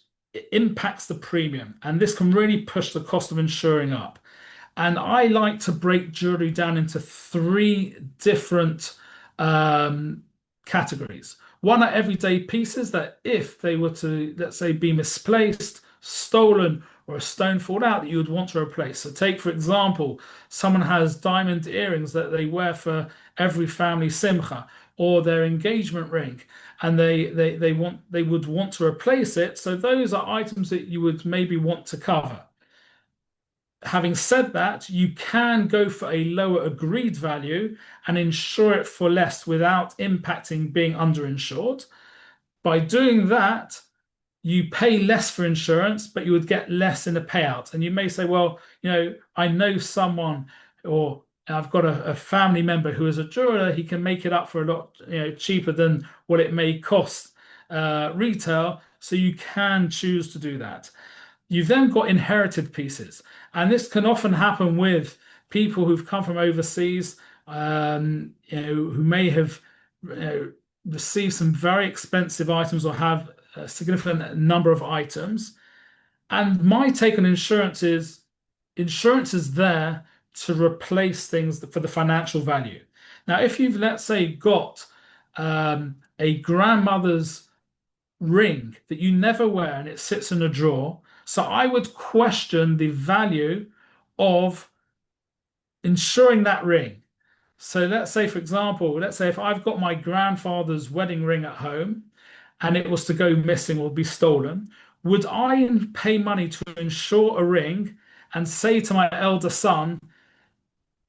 impacts the premium, and this can really push the cost of insuring up. And I like to break jewelry down into three different um, categories. One are everyday pieces that if they were to, let's say, be misplaced, stolen, or a stone fall out, that you would want to replace. So take, for example, someone has diamond earrings that they wear for every family simcha, or their engagement ring, and they would want to replace it. So those are items that you would maybe want to cover. Having said that, you can go for a lower agreed value and insure it for less without impacting being underinsured. By doing that, you pay less for insurance, but you would get less in a payout. And you may say, well, I know someone, or I've got a family member who is a jeweler, he can make it up for a lot, cheaper than what it may cost retail. So you can choose to do that. You've then got inherited pieces, and this can often happen with people who've come from overseas, who may have received some very expensive items or have a significant number of items. And my take on insurance is there to replace things for the financial value. Now, if you've, let's say, got a grandmother's ring that you never wear and it sits in a drawer. So I would question the value of insuring that ring. So let's say, for example, let's say if I've got my grandfather's wedding ring at home and it was to go missing or be stolen, would I pay money to insure a ring and say to my elder son,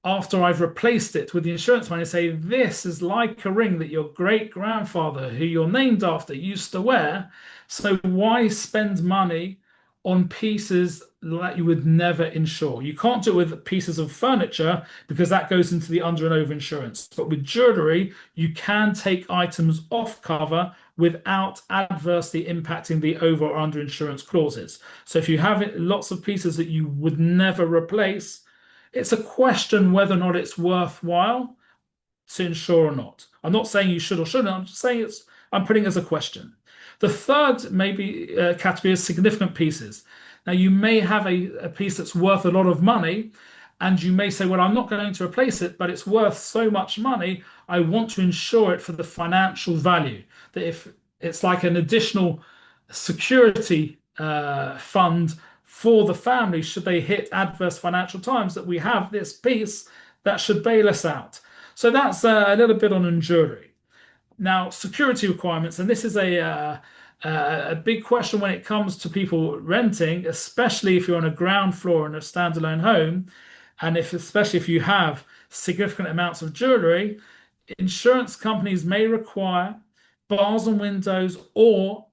after I've replaced it with the insurance money, say, this is like a ring that your great grandfather, who you're named after, used to wear. So why spend money on pieces that you would never insure? You can't do it with pieces of furniture because that goes into the under and over insurance. But with jewelry, you can take items off cover without adversely impacting the over or under insurance clauses. So if you have lots of pieces that you would never replace, it's a question whether or not it's worthwhile to insure or not. I'm not saying you should or shouldn't. I'm just saying I'm putting it as a question. The third maybe category is significant pieces. Now you may have a piece that's worth a lot of money, and you may say, well, I'm not going to replace it, but it's worth so much money, I want to insure it for the financial value. That if it's like an additional security fund for the family should they hit adverse financial times, that we have this piece that should bail us out. So that's a little bit on injury. Now, security requirements, and this is a big question when it comes to people renting, especially if you're on a ground floor in a standalone home, and especially if you have significant amounts of jewelry. Insurance companies may require bars and windows or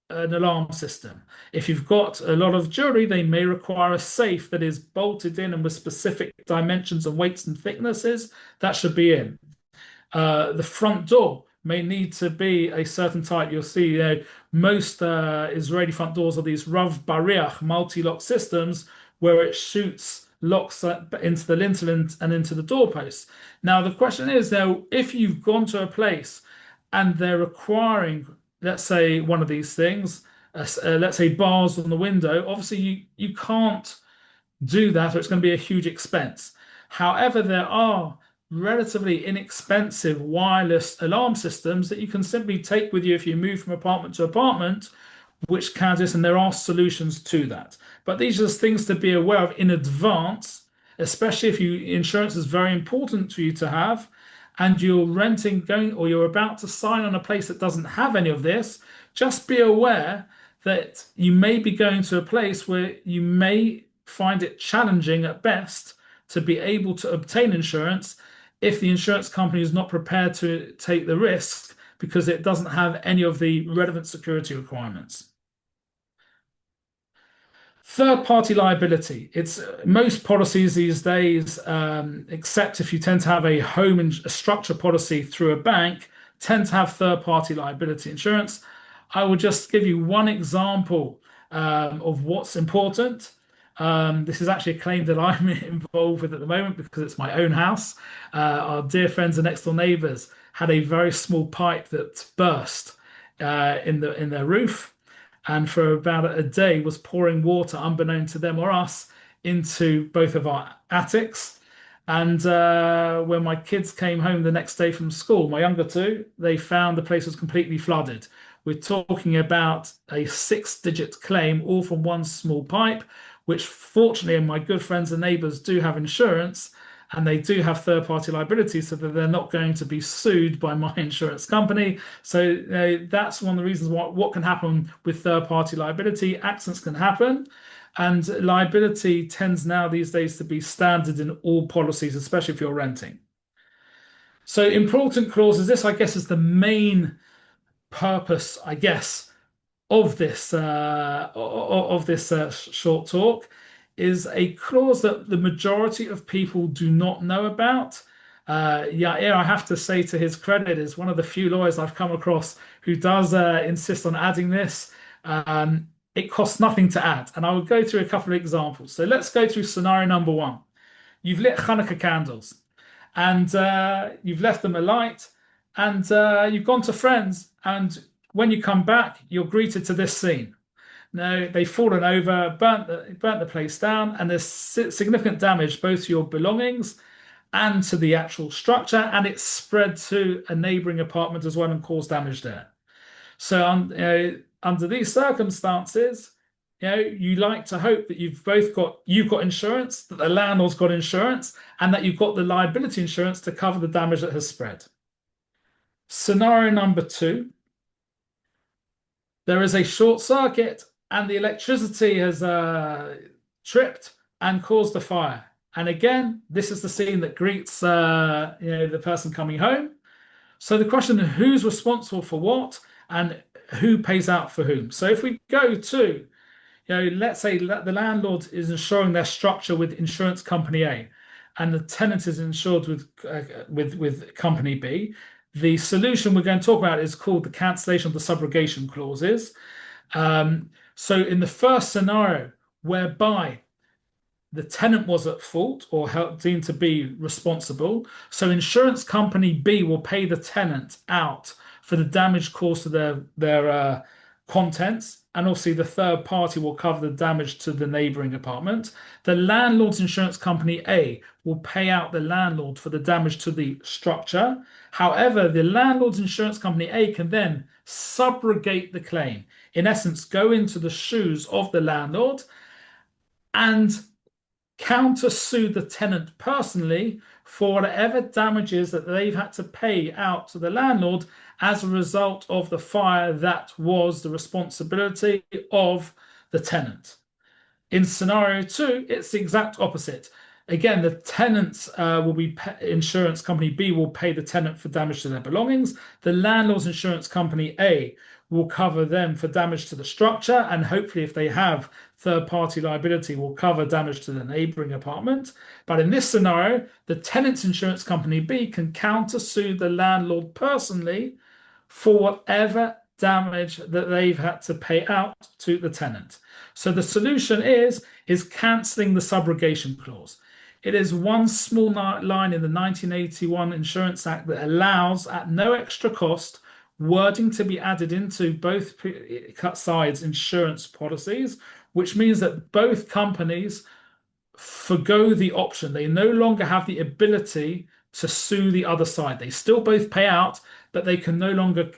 an alarm system. If you've got a lot of jewelry, they may require a safe that is bolted in and with specific dimensions and weights and thicknesses that should be in. The front door may need to be a certain type. You'll see, most Israeli front doors are these Rav Bariach multi-lock systems where it shoots locks into the lintel and into the doorpost. Now, the question is, now, if you've gone to a place and they're requiring, let's say, one of these things, let's say bars on the window, obviously you can't do that, or it's going to be a huge expense. However, there are relatively inexpensive wireless alarm systems that you can simply take with you if you move from apartment to apartment, which can do this, and there are solutions to that. But these are just things to be aware of in advance, especially if insurance is very important to you to have, and you're renting, going, or you're about to sign on a place that doesn't have any of this. Just be aware that you may be going to a place where you may find it challenging at best to be able to obtain insurance if the insurance company is not prepared to take the risk because it doesn't have any of the relevant security requirements. Third-party liability. It's most policies these days, except if you tend to have a home and a structure policy through a bank, tend to have third-party liability insurance. I will just give you one example of what's important. This is actually a claim that I'm involved with at the moment because it's my own house. Our dear friends and next door neighbors had a very small pipe that burst in their roof, and for about a day was pouring water, unbeknown to them or us, into both of our attics. And when my kids came home the next day from school, my younger two, they found the place was completely flooded. We're talking about a 6-digit claim, all from one small pipe, which fortunately, my good friends and neighbors do have insurance, and they do have third-party liability, so that they're not going to be sued by my insurance company. So that's one of the reasons what can happen with third-party liability. Accidents can happen, and liability tends now these days to be standard in all policies, especially if you're renting. So important clauses. This, I guess, is the main purpose, I guess, of this short talk, is a clause that the majority of people do not know about. Yair, I have to say, to his credit, is one of the few lawyers I've come across who does insist on adding this. It costs nothing to add, and I will go through a couple of examples. So let's go through scenario number one. You've lit Hanukkah candles, and you've left them alight, and you've gone to friends, and when you come back, you're greeted to this scene. Now, they've fallen over, burnt the place down, and there's significant damage both to your belongings and to the actual structure, and it's spread to a neighboring apartment as well and caused damage there. So under these circumstances, you like to hope that you've got insurance, that the landlord's got insurance, and that you've got the liability insurance to cover the damage that has spread. Scenario number two. There is a short circuit and the electricity has tripped and caused a fire. And again, this is the scene that greets the person coming home. So the question is, who's responsible for what and who pays out for whom? So if we go to, let's say that the landlord is insuring their structure with insurance company A, and the tenant is insured with company B. The solution we're going to talk about is called the cancellation of the subrogation clauses. So in the first scenario, whereby the tenant was at fault or deemed to be responsible, so insurance company B will pay the tenant out for the damage caused to their contents, and obviously the third party will cover the damage to the neighboring apartment. The landlord's insurance company A will pay out the landlord for the damage to the structure. However, the landlord's insurance company A can then subrogate the claim. in essence, go into the shoes of the landlord and countersue the tenant personally for whatever damages that they've had to pay out to the landlord as a result of the fire that was the responsibility of the tenant. In scenario two, it's the exact opposite. Again, the tenants will be insurance company B will pay the tenant for damage to their belongings. The landlord's insurance company A will cover them for damage to the structure, and hopefully, if they have third-party liability, will cover damage to the neighboring apartment. But in this scenario, the tenant's insurance company B can countersue the landlord personally for whatever damage that they've had to pay out to the tenant. So the solution is cancelling the subrogation clause. It is one small line in the 1981 Insurance Act that allows, at no extra cost, wording to be added into both sides' insurance policies, which means that both companies forgo the option. They no longer have the ability to sue the other side. They still both pay out, but they can no longer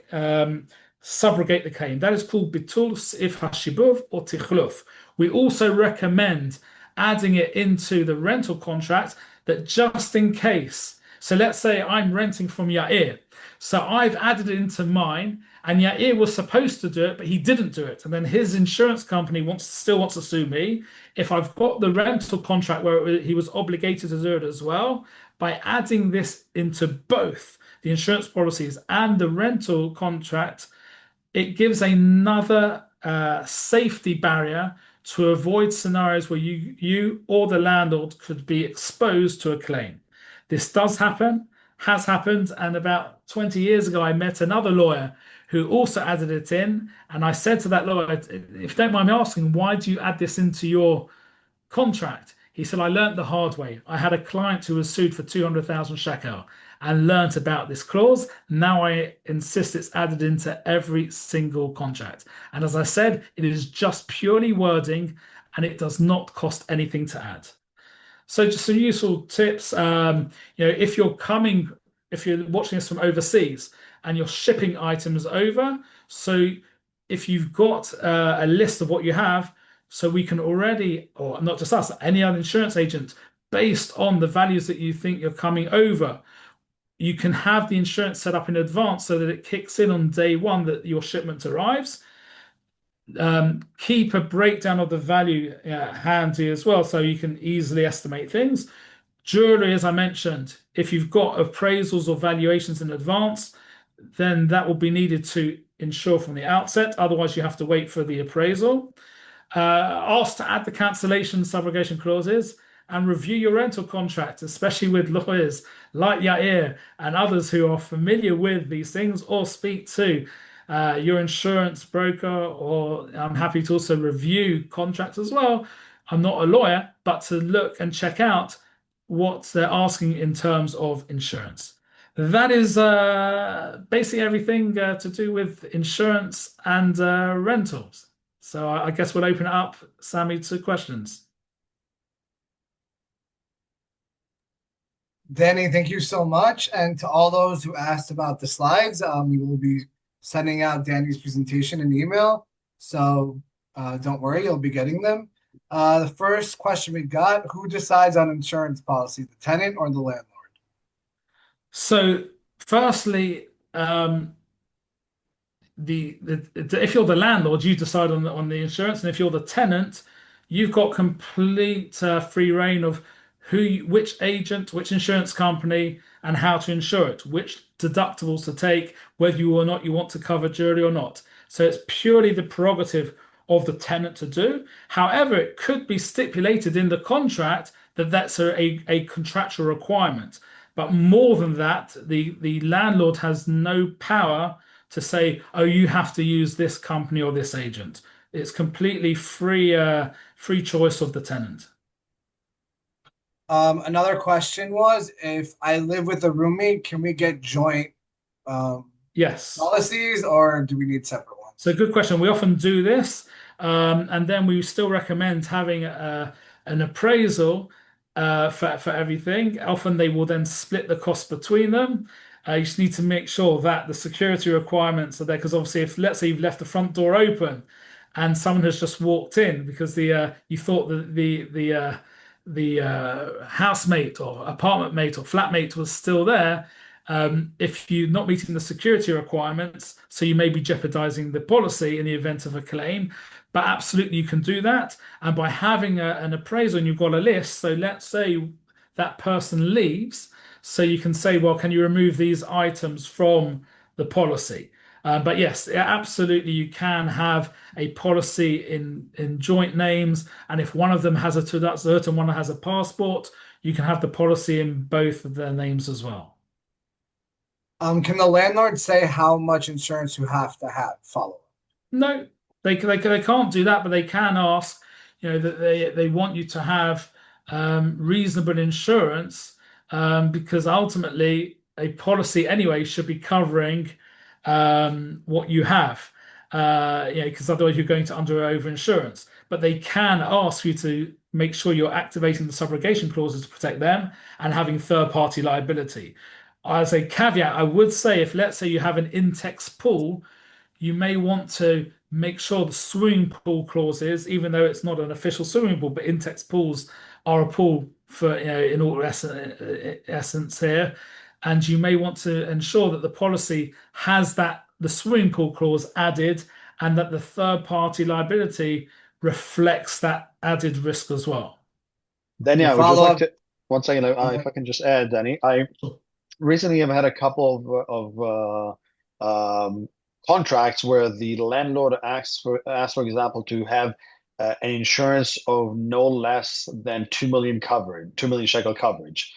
subrogate the claim. That is called bitul if hashibuv or tichluf. We also recommend adding it into the rental contract that just in case. So let's say I'm renting from Yair. So I've added it into mine, and Yair was supposed to do it, but he didn't do it. And then his insurance company still wants to sue me. If I've got the rental contract where he was obligated to do it as well, by adding this into both the insurance policies and the rental contract, it gives another safety barrier to avoid scenarios where you or the landlord could be exposed to a claim. This does happen, has happened, and about 20 years ago, I met another lawyer who also added it in, and I said to that lawyer, if you don't mind me asking, why do you add this into your contract? He said, I learned the hard way. I had a client who was sued for 200,000 shekel and learnt about this clause. Now I insist it's added into every single contract. And as I said, it is just purely wording and it does not cost anything to add. So just some useful tips. If you're watching this from overseas and you're shipping items over, so if you've got a list of what you have, so we can already, or not just us, any other insurance agent, based on the values that you think you're coming over, you can have the insurance set up in advance so that it kicks in on day one that your shipment arrives. Keep a breakdown of the value handy as well, so you can easily estimate things. Jewelry, as I mentioned, if you've got appraisals or valuations in advance, then that will be needed to insure from the outset. Otherwise, you have to wait for the appraisal. Ask to add the cancellation subrogation clauses and review your rental contract, especially with lawyers like Yair and others who are familiar with these things, or speak to your insurance broker, or I'm happy to also review contracts as well. I'm not a lawyer, but to look and check out what they're asking in terms of insurance. That is basically everything to do with insurance and rentals. So I guess we'll open it up, Sammy, to questions. Danny, thank you so much. And to all those who asked about the slides, we will be sending out Danny's presentation in email. So don't worry, you'll be getting them. The first question we got, who decides on insurance policy, the tenant or the landlord? So firstly, if you're the landlord, you decide on the insurance, and if you're the tenant, you've got complete free reign of which agent, which insurance company, and how to insure it, which deductibles to take, whether you or not you want to cover jewelry or not. So it's purely the prerogative of the tenant to do. However, it could be stipulated in the contract that that's a contractual requirement. But more than that, the landlord has no power to say, oh, you have to use this company or this agent. It's completely free choice of the tenant. Another question was, if I live with a roommate, can we get joint Yes. policies, or do we need separate ones? So good question. We often do this, and then we still recommend having an appraisal for everything. Often they will then split the cost between them. You just need to make sure that the security requirements are there because obviously, if let's say you've left the front door open and someone has just walked in because the you thought that the housemate or apartment mate or flatmate was still there. If you're not meeting the security requirements, so you may be jeopardizing the policy in the event of a claim. But absolutely, you can do that. And by having an appraisal and you've got a list, so let's say that person leaves, so you can say, well, can you remove these items from the policy? But yes, absolutely, you can have a policy in joint names, and if one of them has a Teudat and one has a passport, you can have the policy in both of their names as well. Can the landlord say how much insurance you have to have? Follow. No, they can't do that, but they can ask, that they want you to have reasonable insurance because ultimately a policy anyway should be covering what you have, because otherwise you're going to under or over insurance. But they can ask you to make sure you're activating the subrogation clauses to protect them and having third party liability. As a caveat, I would say if let's say you have an Intex pool, you may want to make sure the swimming pool clauses, even though it's not an official swimming pool, but Intex pools are a pool for, in all essence here. And you may want to ensure that the policy has the swimming pool clause added and that the third party liability reflects that added risk as well. Danny, To I would just follow like up, to, one second, if I can just add, Danny, I recently have had a couple of contracts where the landlord asks for example, to have an insurance of no less than 2 million coverage, 2 million shekel coverage.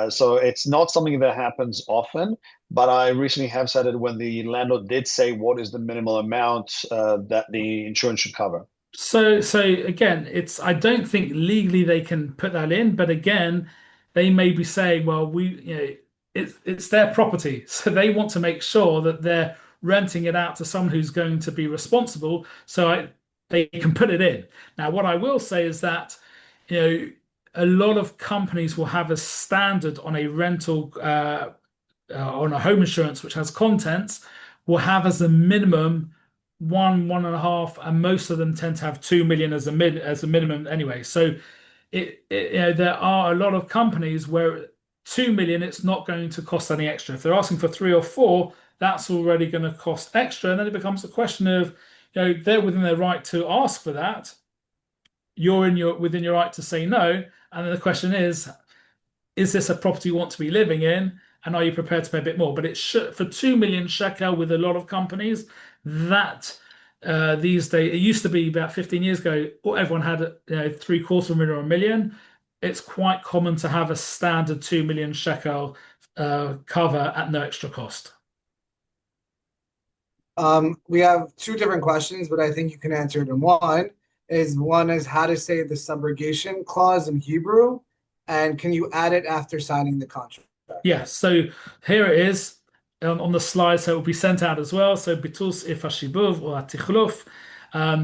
So it's not something that happens often, but I recently have said it when the landlord did say what is the minimal amount that the insurance should cover. So again, I don't think legally they can put that in, but again, they may be saying, well, it's their property, so they want to make sure that they're renting it out to someone who's going to be responsible, they can put it in. Now, what I will say is that, you know, a lot of companies will have a standard on a rental on a home insurance which has contents will have as a minimum 1.5, and most of them tend to have 2 million as a minimum anyway. So there are a lot of companies where 2 million it's not going to cost any extra. If they're asking for 3 or 4, that's already going to cost extra, and then it becomes a question of they're within their right to ask for that. You're within your right to say no, and then the question is this a property you want to be living in? And are you prepared to pay a bit more? But it should, for 2 million shekel with a lot of companies, that these days, it used to be about 15 years ago, everyone had 750,000 or 1 million. It's quite common to have a standard 2 million shekel cover at no extra cost. we have two different questions, but I think you can answer it in one. One is how to say the subrogation clause in Hebrew, and can you add it after signing the contract? Yes, so here it is on the slide, so it will be sent out as well. So bitus if hashibuv or atichluf,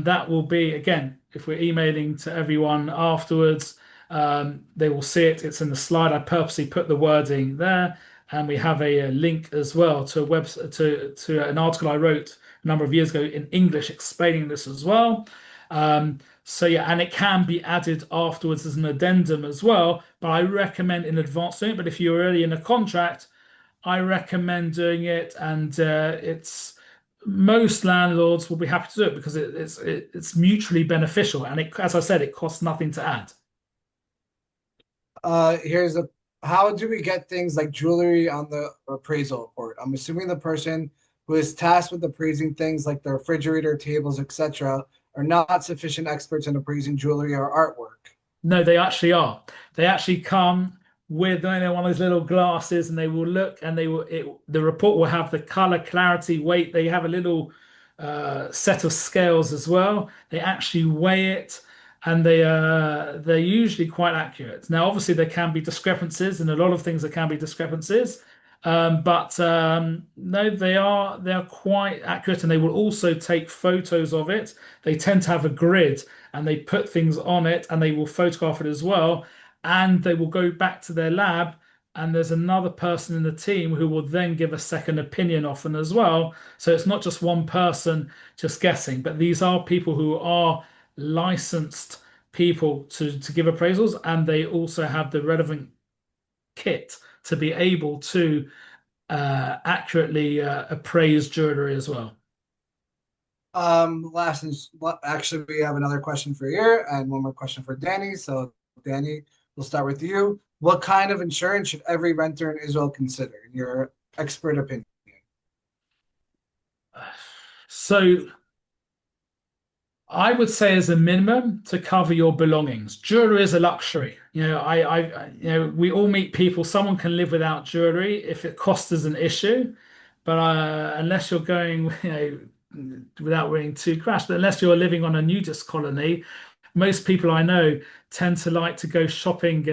that will be again if we're emailing to everyone afterwards, they will see it. It's in the slide. I purposely put the wording there, and we have a link as well to a to an article I wrote a number of years ago in English explaining this as well. So yeah, and it can be added afterwards as an addendum as well, but I recommend in advance doing it. But if you're already in a contract, I recommend doing it, and it's most landlords will be happy to do it because it's mutually beneficial, and as I said, it costs nothing to add. Here's a how do we get things like jewelry on the appraisal report? I'm assuming the person who is tasked with appraising things like the refrigerator, tables, etc., are not sufficient experts in appraising jewelry or artwork. No, they actually are. They actually come with one of those little glasses, and they will look, and the report will have the color, clarity, weight. They have a little set of scales as well. They actually weigh it, and they're usually quite accurate. Now, obviously, there can be discrepancies, and a lot of things there can be discrepancies. But no, they are quite accurate, and they will also take photos of it. They tend to have a grid, and they put things on it, and they will photograph it as well, and they will go back to their lab and there's another person in the team who will then give a second opinion often as well. So it's not just one person just guessing, but these are people who are licensed people to give appraisals, and they also have the relevant kit to be able to accurately appraise jewelry as well. Last and actually, we have another question for you and one more question for Danny. So, Danny, we'll start with you. What kind of insurance should every renter in Israel consider, in your expert opinion? So I would say as a minimum to cover your belongings. Jewelry is a luxury. We all meet people. Someone can live without jewelry if it cost is an issue, but unless you're going, without being too crash, but unless you're living on a nudist colony, most people I know tend to like to go shopping,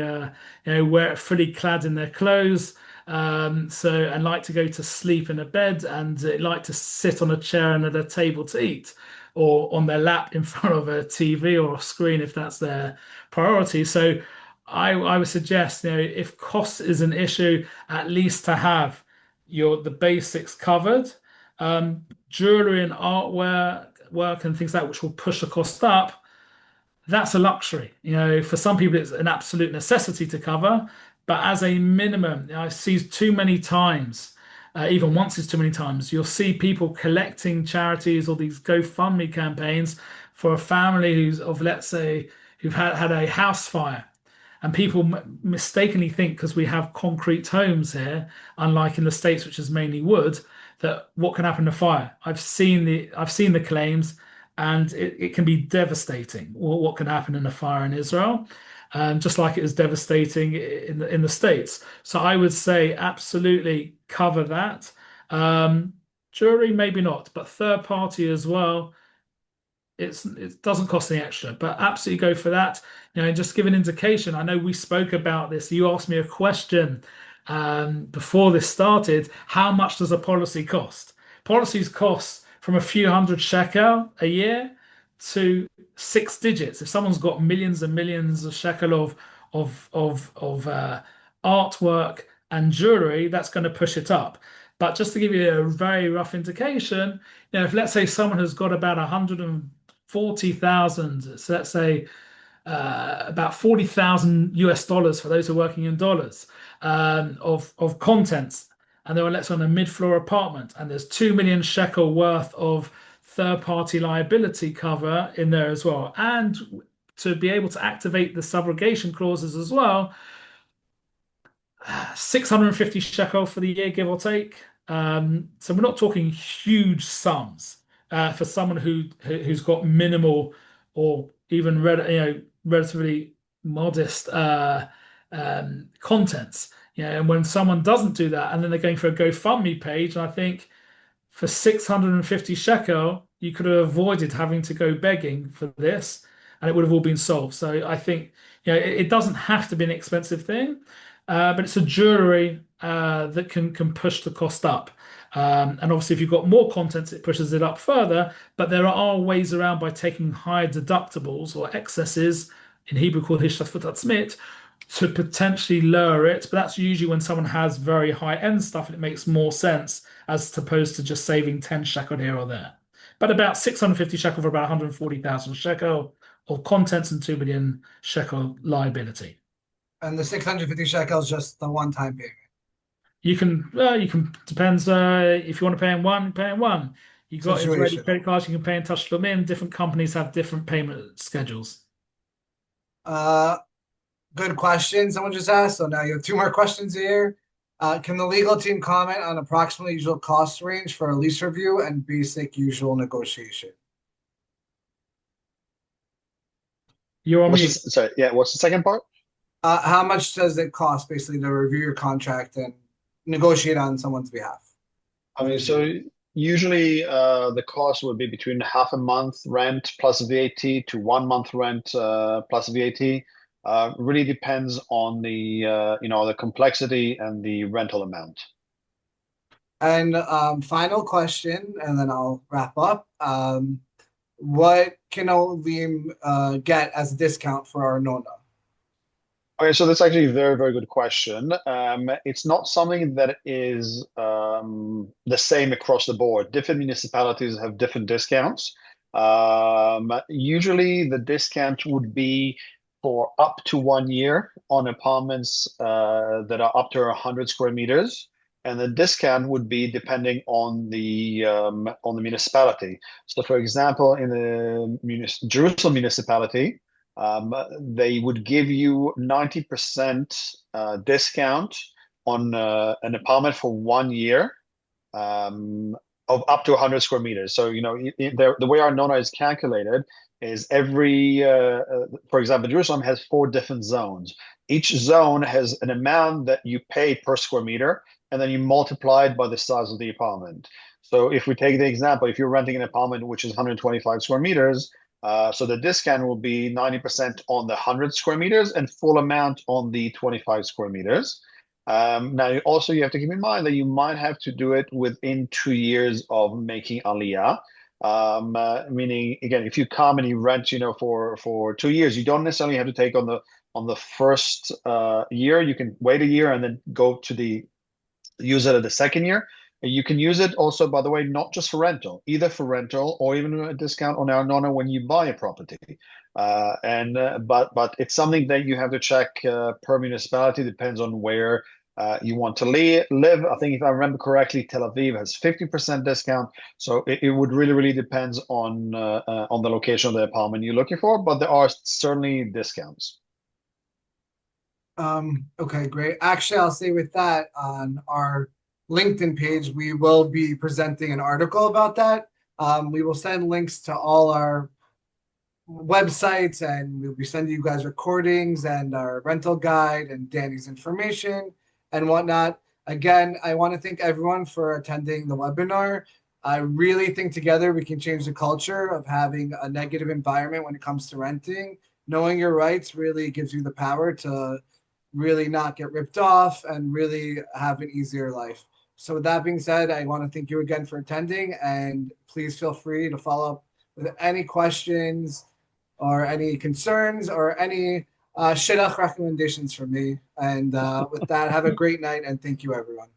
wear fully clad in their clothes. And like to go to sleep in a bed and like to sit on a chair and at a table to eat, or on their lap in front of a TV or a screen if that's their priority. So I would suggest, if cost is an issue, at least to have the basics covered. Jewelry and artwork work and things like that which will push the cost up, that's a luxury. For some people, it's an absolute necessity to cover. But as a minimum, I see too many times, even once is too many times, you'll see people collecting charities or these GoFundMe campaigns for a family let's say, who've had a house fire. And people mistakenly think because we have concrete homes here, unlike in the States, which is mainly wood, that what can happen to fire. I've seen the claims, and it can be devastating. What can happen in a fire in Israel, just like it is devastating in the States. So I would say absolutely cover that. Jury maybe not, but third party as well, it doesn't cost any extra, but absolutely go for that. Just give an indication. I know we spoke about this. You asked me a question before this started. How much does a policy cost? Policies cost from a few hundred shekel a year to six digits. If someone's got millions and millions of shekel of artwork and jewelry, that's going to push it up. But just to give you a very rough indication, if let's say someone has got about 140,000, so let's say about 40,000 US dollars for those who are working in dollars, of contents, and they were, let's say, on a mid-floor apartment, and there's 2 million shekel worth of third-party liability cover in there as well, and to be able to activate the subrogation clauses as well, 650 shekel for the year, give or take. So we're not talking huge sums for someone who's got minimal or even relatively modest contents. And when someone doesn't do that, and then they're going for a GoFundMe page, and I think for 650 shekel, you could have avoided having to go begging for this, and it would have all been solved. So I think it doesn't have to be an expensive thing, but it's a jewelry that can push the cost up. And obviously, if you've got more contents, it pushes it up further. But there are ways around by taking higher deductibles or excesses, in Hebrew called hishtafut atzmit, to potentially lower it. But that's usually when someone has very high-end stuff, and it makes more sense as opposed to just saving 10 shekel here or there. But about 650 shekel for about 140,000 shekel of contents and 2 million shekel liability. And the 650 shekels just the one-time payment. You can depends if you want to pay in one, pay in one. You got Israeli Situation. credit cards, you can pay in Tashlumin. Different companies have different payment schedules. Uh, Good question. Someone just asked. So now you have two more questions here. Can the legal team comment on approximately usual cost range for a lease review and basic usual negotiation? You're on mute. Sorry, yeah, what's the second part? How much does it cost basically to review your contract and negotiate on someone's behalf? I mean, so usually the cost would be between half a month rent plus VAT to 1 month rent plus VAT. Really depends on the complexity and the rental amount. And final question, and then I'll wrap up. What can Olim get as a discount for our Nona? Okay, so that's actually a very, very good question. It's not something that is the same across the board. Different municipalities have different discounts. Usually, the discount would be for up to 1 year on apartments that are up to 100 square meters, and the discount would be depending on the municipality. So, for example, in the Jerusalem municipality. They would give you 90% discount on an apartment for 1 year of up to 100 square meters. So, the way our nona is calculated is for example, Jerusalem has 4 different zones. Each zone has an amount that you pay per square meter, and then you multiply it by the size of the apartment. So if we take the example, if you're renting an apartment which is 125 square meters, so the discount will be 90% on the 100 square meters and full amount on the 25 square meters. Now, also you have to keep in mind that you might have to do it within 2 years of making Aliyah. Meaning, again, if you come and you rent, for 2 years, you don't necessarily have to take on the first year. You can wait a year and then go to use it at the second year. You can use it also, by the way, not just for rental, either for rental or even a discount on our nona when you buy a property. But it's something that you have to check per municipality. Depends on where you want to live. I think if I remember correctly, Tel Aviv has 50% discount. So it would really, really depends on the location of the apartment you're looking for. But there are certainly discounts. Okay, great. Actually, I'll say with that on our LinkedIn page, we will be presenting an article about that. We will send links to all our websites, and we'll be sending you guys recordings and our rental guide and Danny's information and whatnot. Again, I want to thank everyone for attending the webinar. I really think together we can change the culture of having a negative environment when it comes to renting. Knowing your rights really gives you the power to really not get ripped off and really have an easier life. So with that being said, I want to thank you again for attending, and please feel free to follow up with any questions or any concerns or any shidduch recommendations from me. And with that, have a great night, and thank you, everyone.